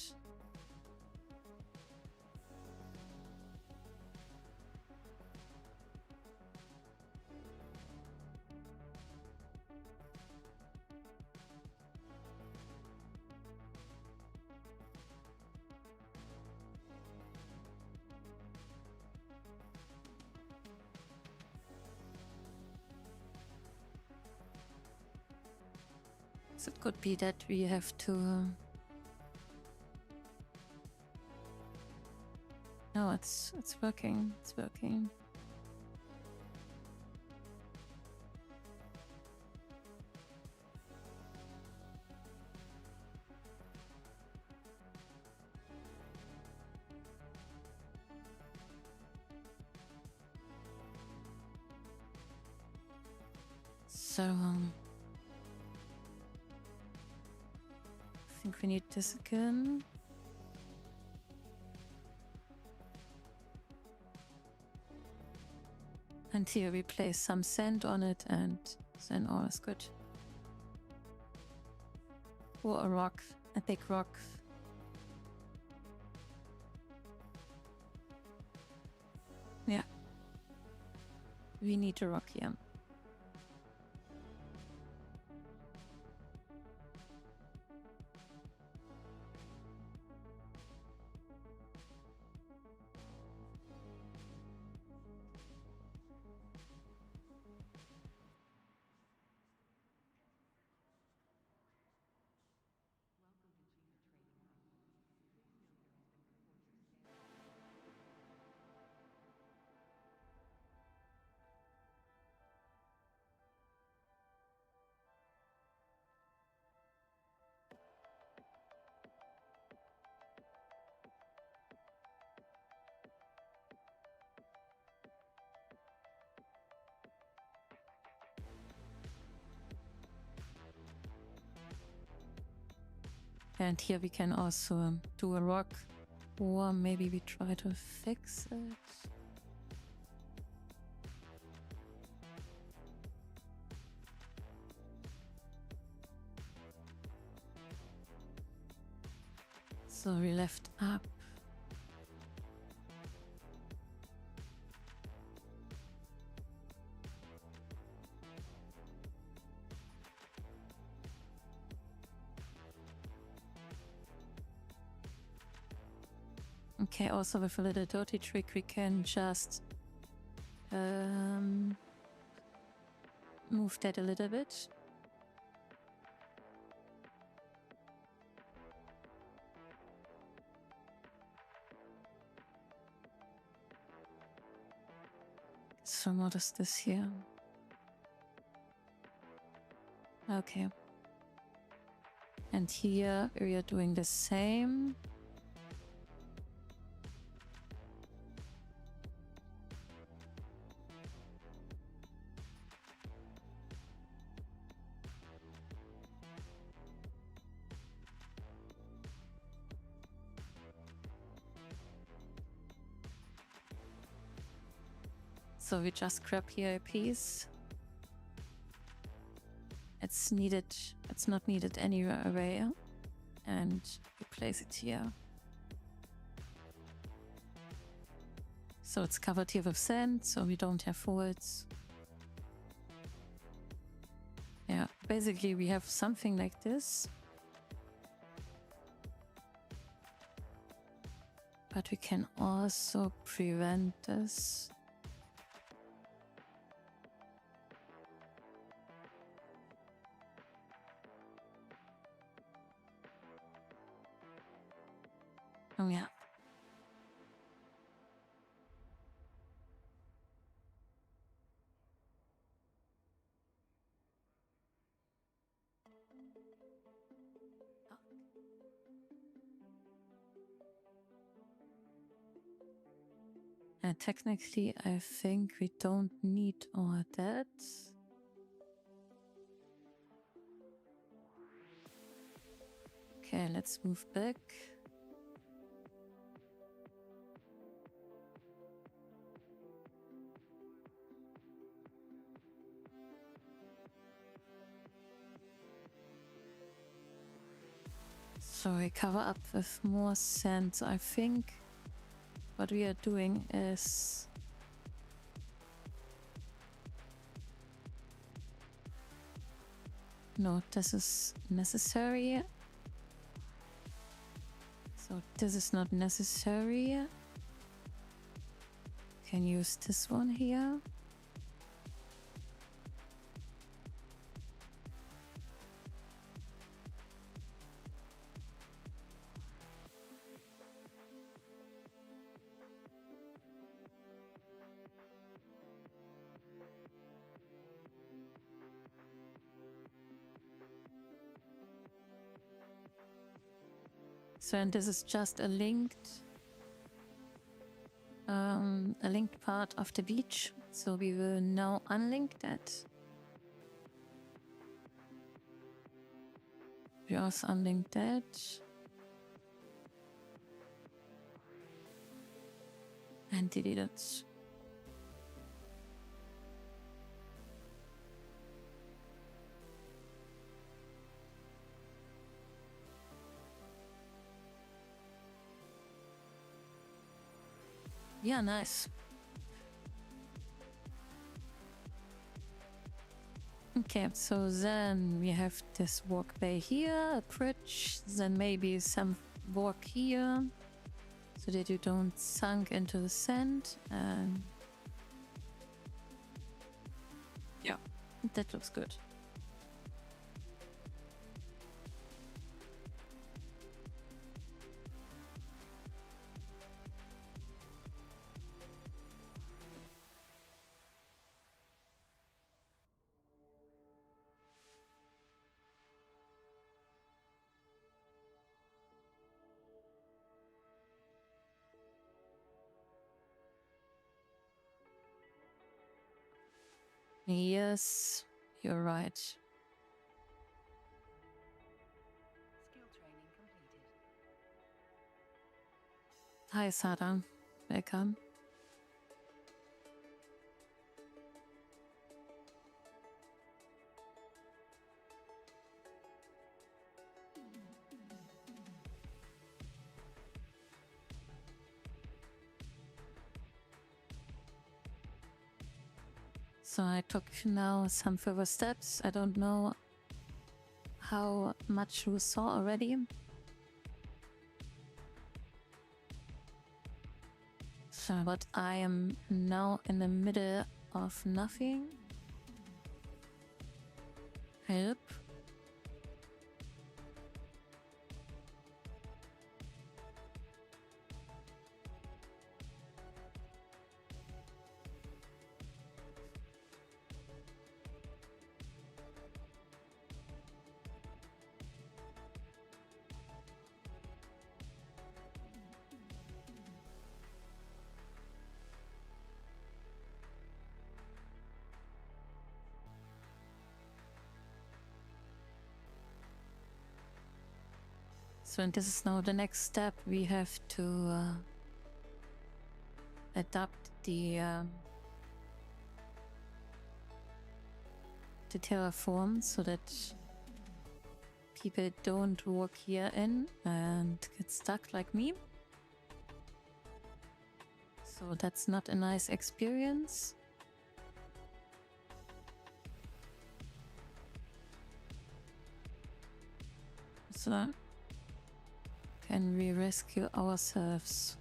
So it could be that we have to... No, it's working. It's working. So, I think we need this again. And here we place some sand on it and then all is good. Or a rock, a big rock. Yeah. We need a rock here. And here we can also do a rock, or maybe we try to fix it. So we left up. Okay, also with a little dirty trick we can just move that a little bit. So what is this here? Okay. And here we are doing the same. So we just grab here a piece. It's needed, it's not needed anywhere away, and we place it here. So it's covered here with sand, so we don't have folds. Yeah, basically we have something like this. But we can also prevent this. Oh yeah. And technically, I think we don't need all that. Okay, let's move back. So we cover up with more sand. So I think what we are doing is no, this is necessary. So this is not necessary. Can use this one here. So, and this is just a linked part of the beach. So we will now unlink that. We also unlink that. And delete it. Yeah, nice. Okay, so then we have this walk bay here, a bridge, then maybe some walk here, so that you don't sink into the sand. And yeah, that looks good. Yes, you're right. Skill training completed. Hi, Sada. Welcome. So I took now some further steps. I don't know how much you saw already. So, but I am now in the middle of nothing. Help. So, and this is now the next step. We have to adapt the terraform so that people don't walk here in and get stuck like me. So that's not a nice experience. So can we rescue ourselves?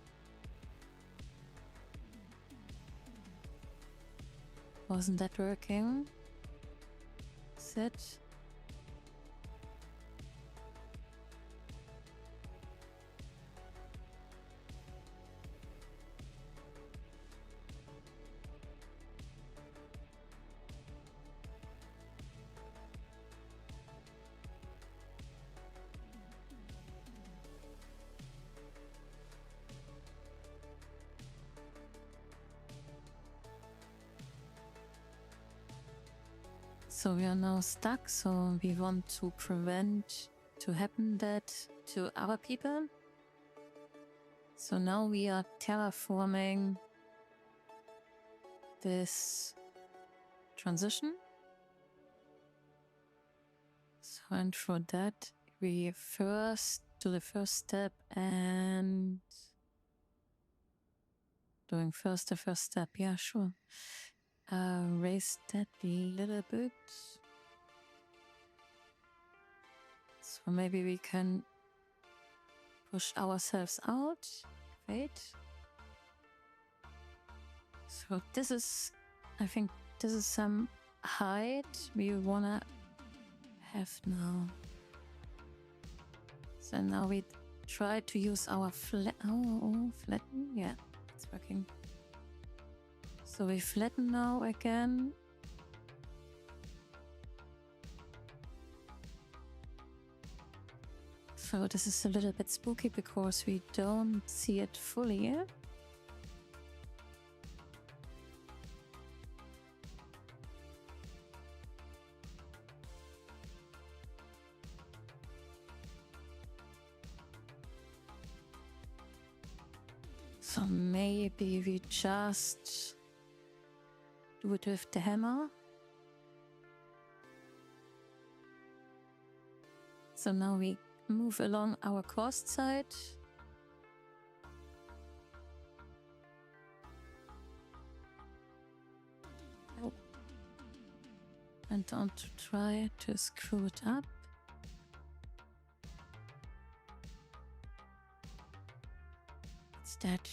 Wasn't that working? Sit. So we are now stuck, so we want to prevent to happen that to other people. So now we are terraforming this transition. So and for that we first do the first step and doing first the first step, yeah sure. Raise that a little bit. So maybe we can push ourselves out. Wait. So this is, I think this is some height we wanna have now. So now we try to use our flatten, yeah, it's working. So we flatten now again. So this is a little bit spooky because we don't see it fully. So maybe we just do it with the hammer. So now we move along our coast side. Oh. And don't try to screw it up. It's that.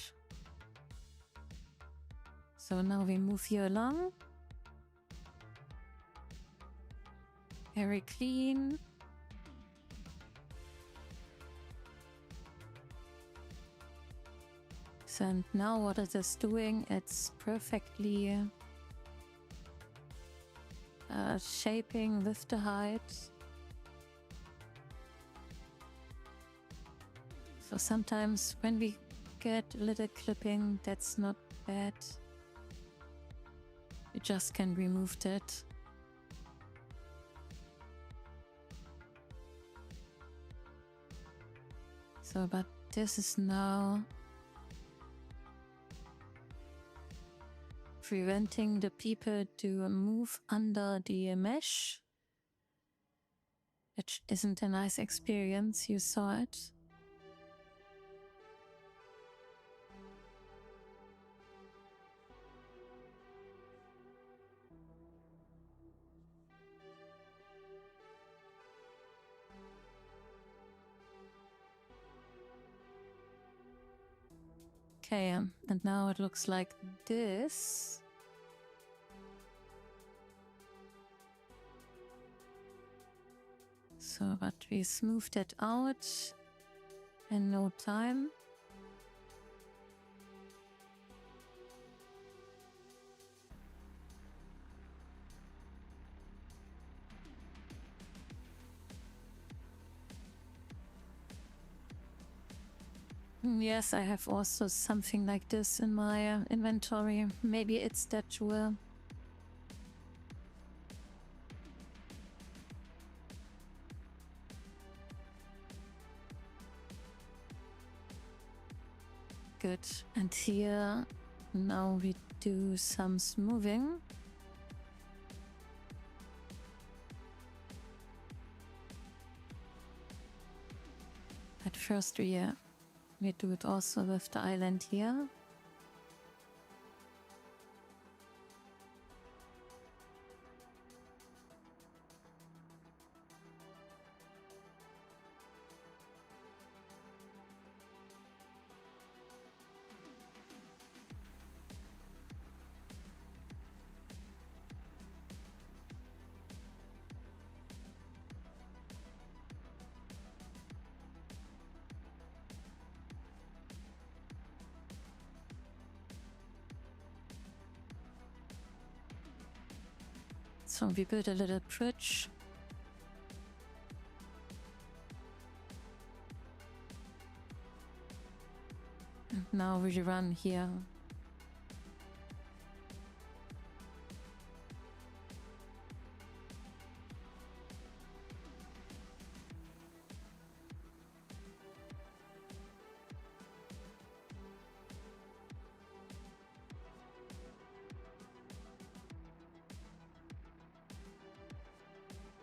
So now we move here along. Very clean. So and now what it is doing, it's perfectly shaping with the height. So sometimes when we get a little clipping, that's not bad. You just can remove that. So, but this is now preventing the people to move under the mesh, which isn't a nice experience, you saw it. Okay, and now it looks like this. So, but we smoothed it out in no time. Yes, I have also something like this in my inventory. Maybe it's that jewel. good. And here, now we do some smoothing. But first we do it also with the island here. So we build a little bridge. And now we run here.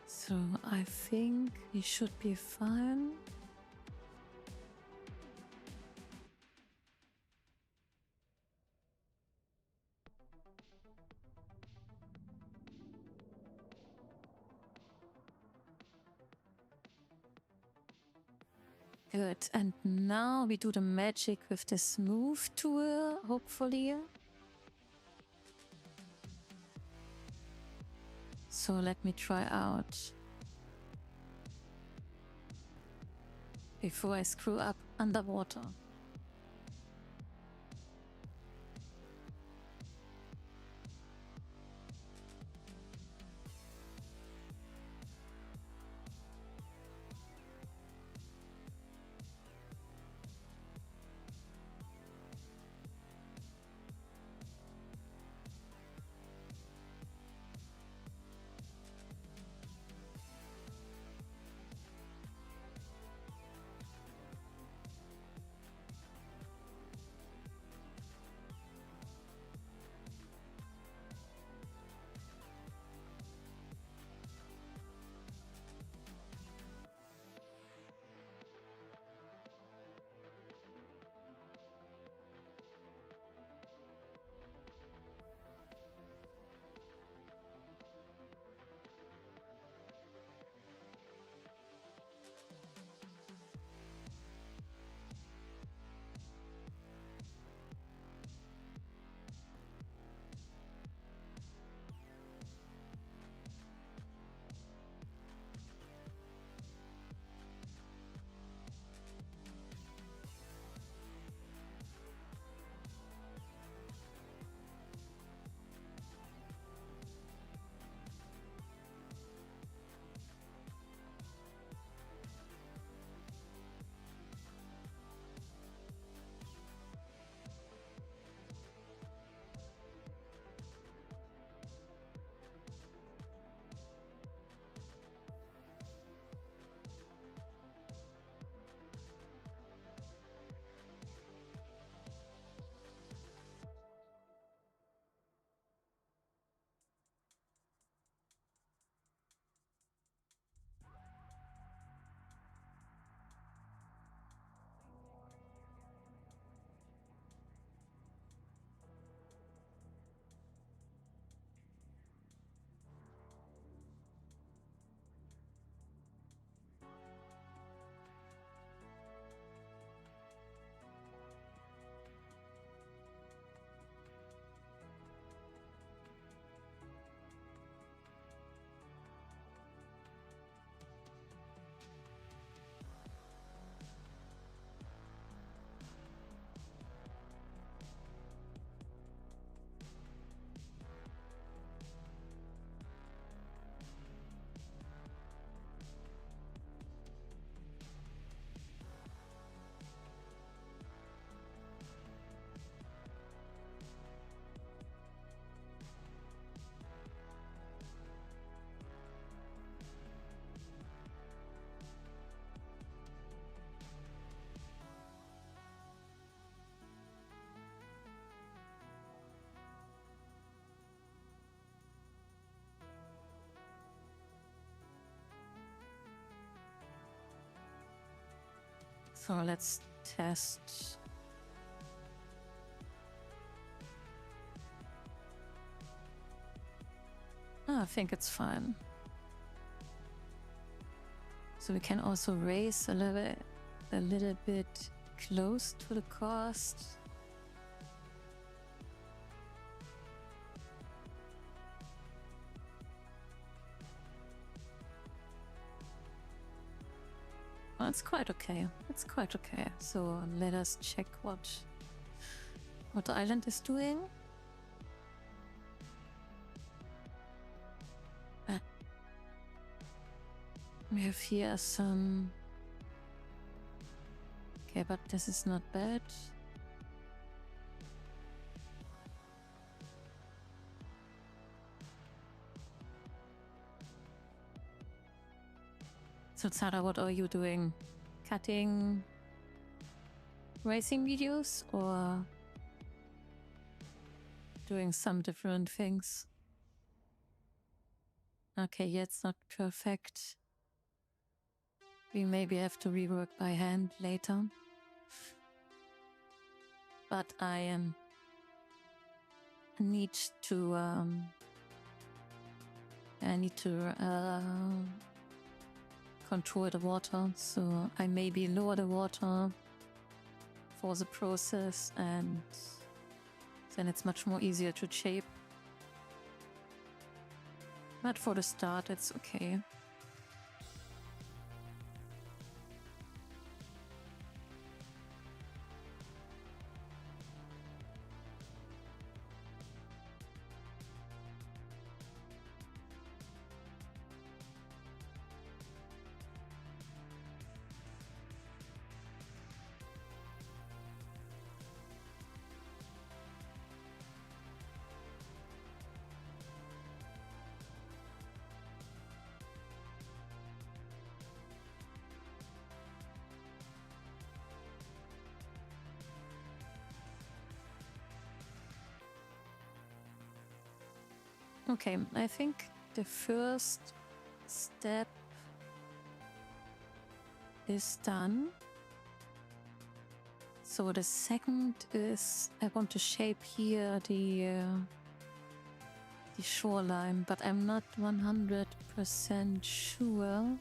So I think we should be fine. Good, and now we do the magic with the smooth tool, hopefully. So let me try out before I screw up underwater. So let's test. I think it's fine. So we can also raise a little bit close to the cost. Well, it's quite okay. It's quite okay. So let us check what the island is doing. We have here some... Okay, but this is not bad. So Zara, what are you doing? Cutting racing videos or doing some different things? Okay, yeah, it's not perfect. We maybe have to rework by hand later. But I need to control the water, so I maybe lower the water for the process, and then it's much more easier to shape. But for the start, it's okay. Okay, I think the first step is done. So the second is I want to shape here the shoreline, but I'm not 100% sure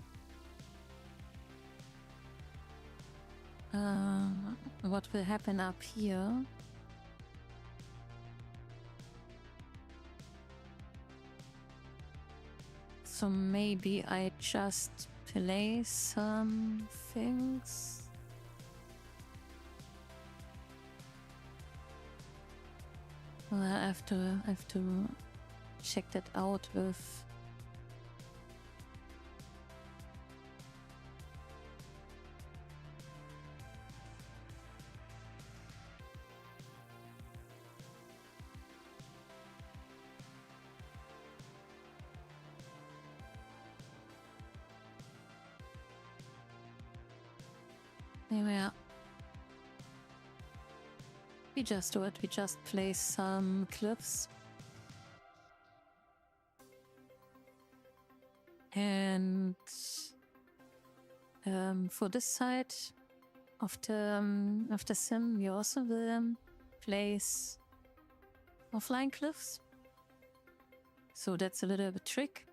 what will happen up here. So maybe I just play some things. Well, I have to check that out with yeah. We just do it. We just place some cliffs. And for this side of the sim, we also will place offline cliffs. So that's a little bit trick.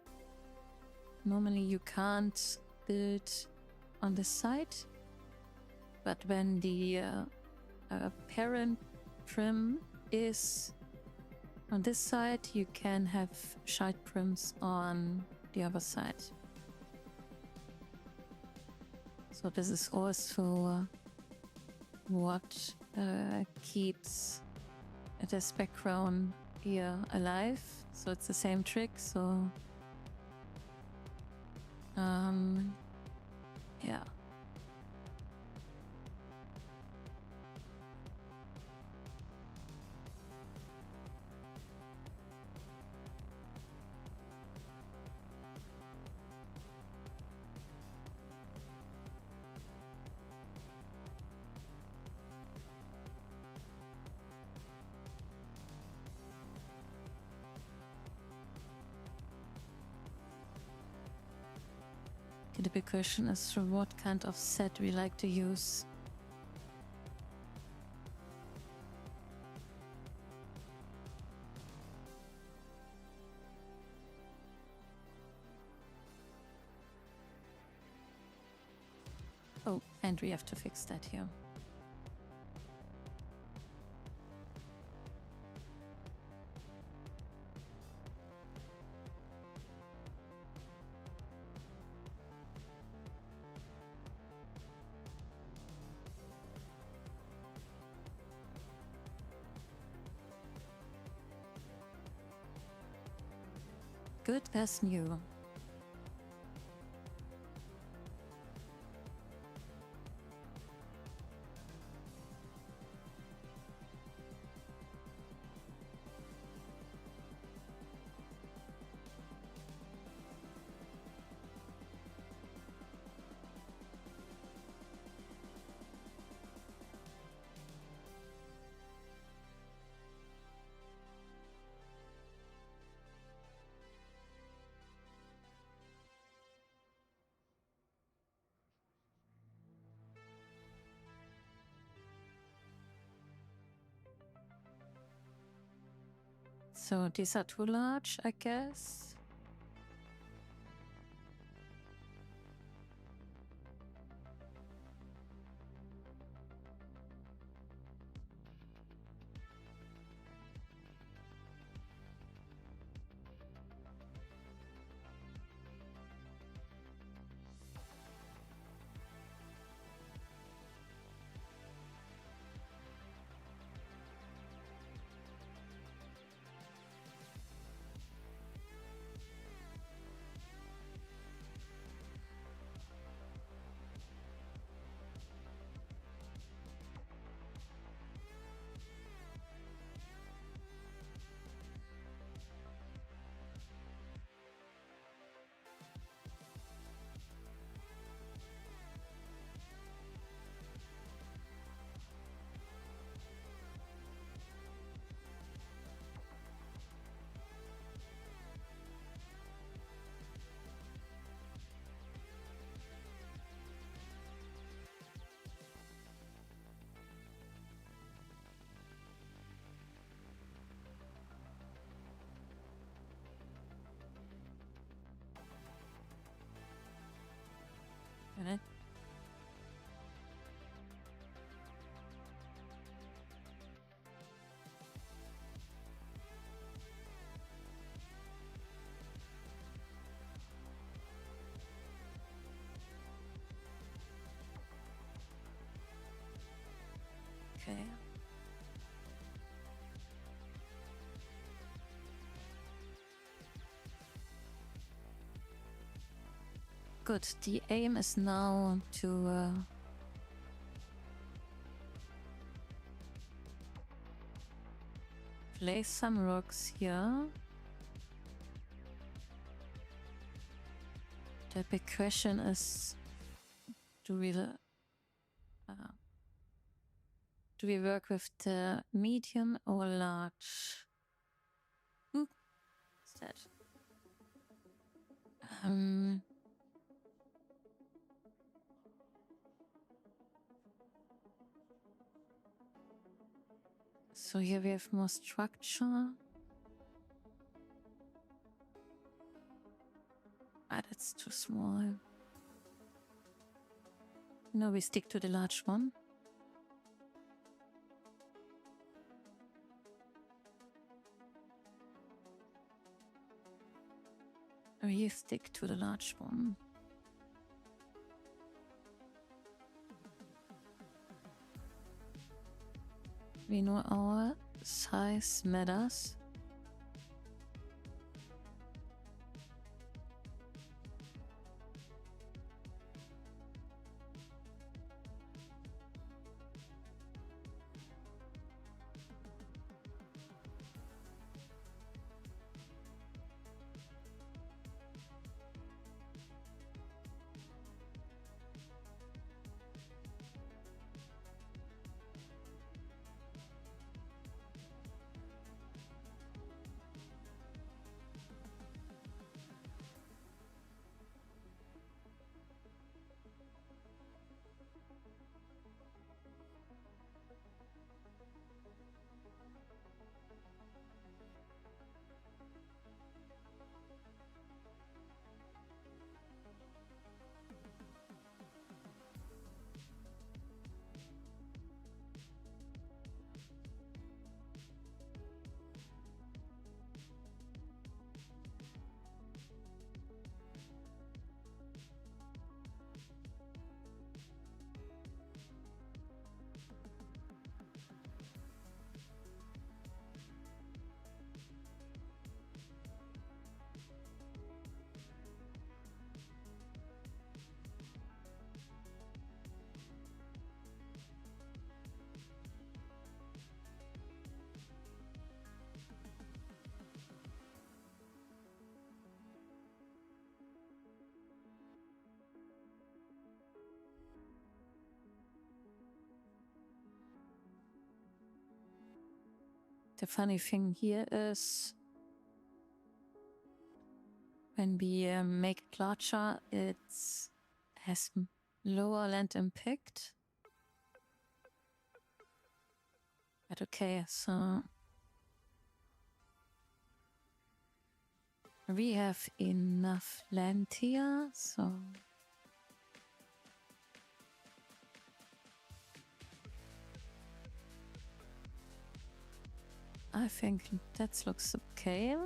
Normally you can't build on this side, but when the parent prim is on this side, you can have child prims on the other side. So this is also what keeps this background here alive. So it's the same trick. So yeah. The big question is what kind of set we like to use. And we have to fix that here. Good as new. So these are too large, I guess. Minute. Okay. Good. The aim is now to place some rocks here. The big question is, do we work with the medium or large? What's that? So here we have more structure. Ah, that's too small. No, we stick to the large one. We stick to the large one. We know our size matters. The funny thing here is when we make it larger, it has lower land impact. But okay, so we have enough land here, so I think that looks okay.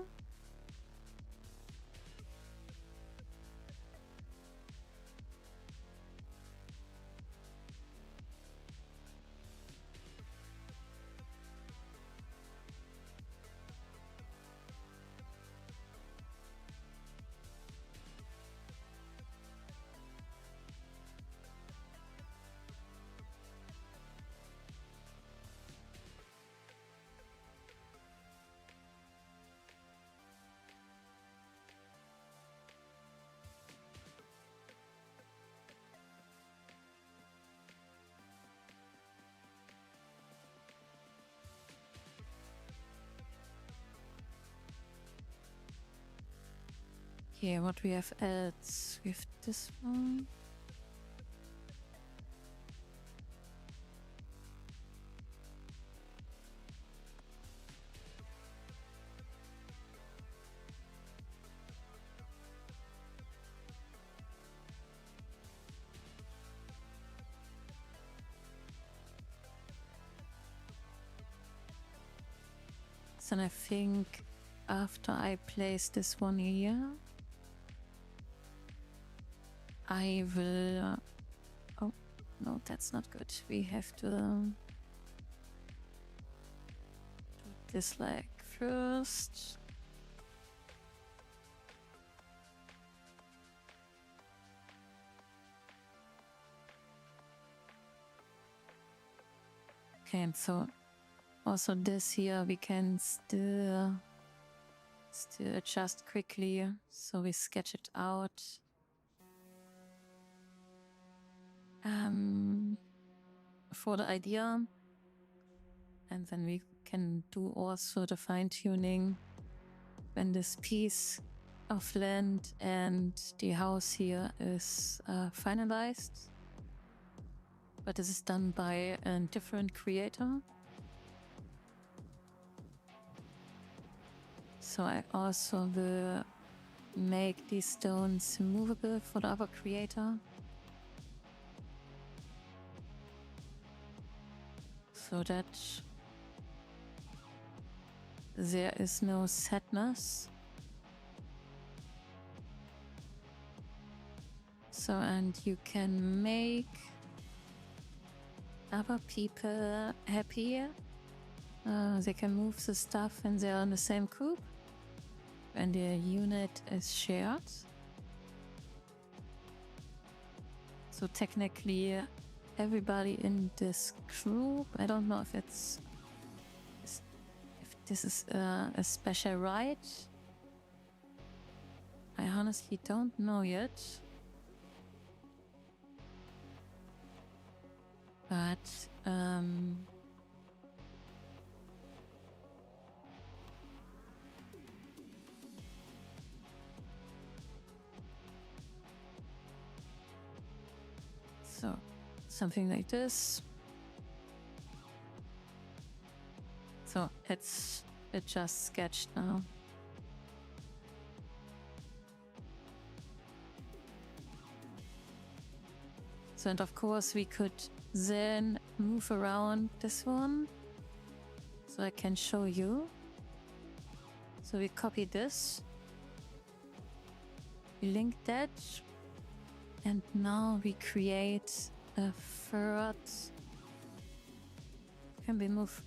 Okay, what we have else? We have this one. Then I think after I place this one here, I will... oh, no, that's not good. We have to do this like first. Okay, and so also this here we can still adjust quickly, so we sketch it out. For the idea, and then we can do also the fine-tuning when this piece of land and the house here is finalized. But this is done by a different creator. So I also will make these stones movable for the other creator. So that there is no sadness. So, and you can make other people happy. They can move the stuff when they're on the same group, when the unit is shared. So technically, everybody in this group, I don't know if this is a special right. I honestly don't know yet. But so something like this. So it's just sketched now. So, and of course we could then move around this one, so I can show you. So we copy this, we link that, and now we create a third. Can we move?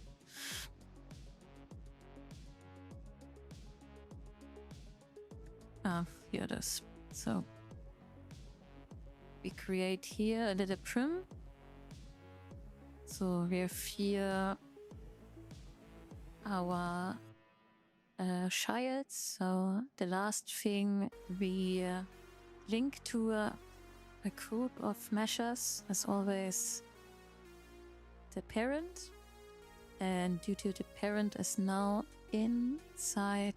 Ah, here it is. So we create here a little prim. So we have here our childs. So the last thing we link to a group of meshes, as always, the parent. And due to the parent is now inside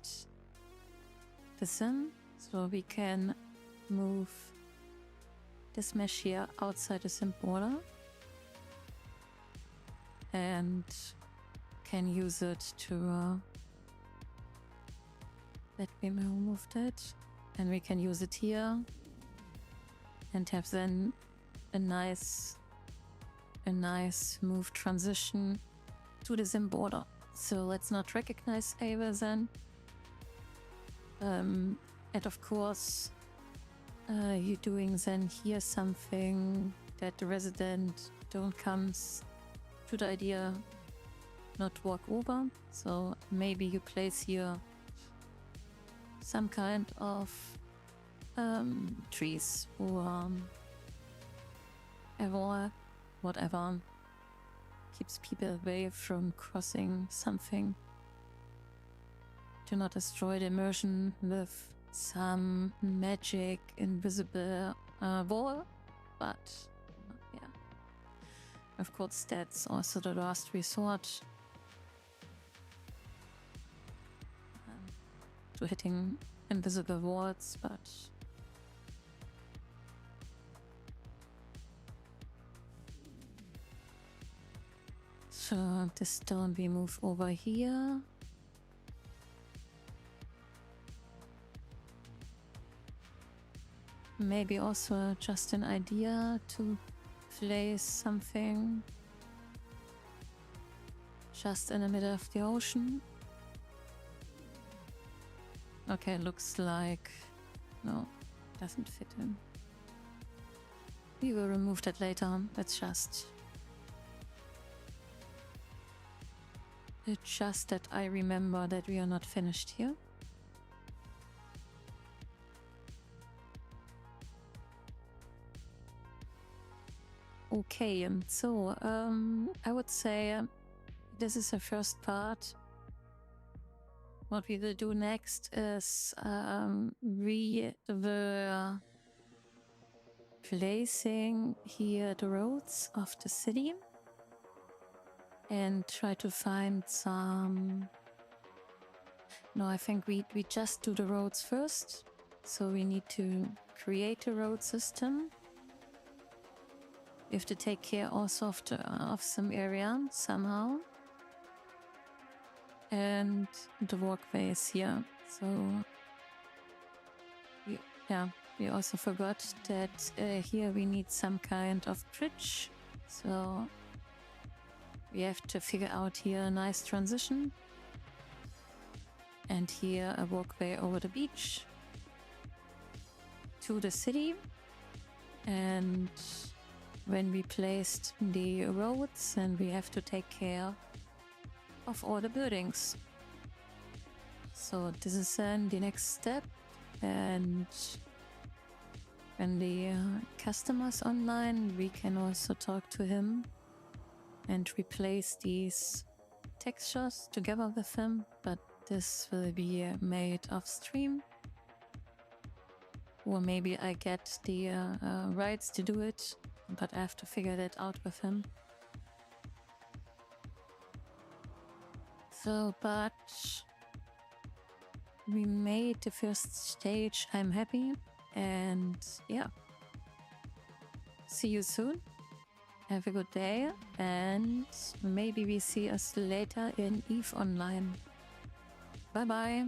the sim, so we can move this mesh here outside the sim border and can use it to let me remove that, and we can use it here and have then a nice smooth transition to the sim border. So let's not recognize Ava then. And of course, you're doing then here something that the resident don't comes to the idea not walk over. So maybe you place here some kind of trees or whatever keeps people away from crossing something, to not destroy the immersion with some magic invisible wall. But yeah, of course that's also the last resort to hitting invisible walls. But so this stone we move over here. Maybe also just an idea to place something just in the middle of the ocean. Okay, looks like no, doesn't fit in. We will remove that later. It's just that I remember that we are not finished here. Okay, and so I would say this is the first part. What we will do next is we will placing here the roads of the city and try to find some... No, I think we just do the roads first. So we need to create a road system. We have to take care also of some area somehow. And the walkways here. So we also forgot that here we need some kind of bridge. So we have to figure out here a nice transition. And here a walkway over the beach to the city. And when we placed the roads, then we have to take care of all the buildings. So this is then the next step. And when the customer's online, we can also talk to him and replace these textures together with him. But this will be made off stream. Or maybe I get the rights to do it, but I have to figure that out with him. So, but we made the first stage. I'm happy. And yeah. See you soon. Have a good day. And maybe we see us later in EVE Online. Bye bye.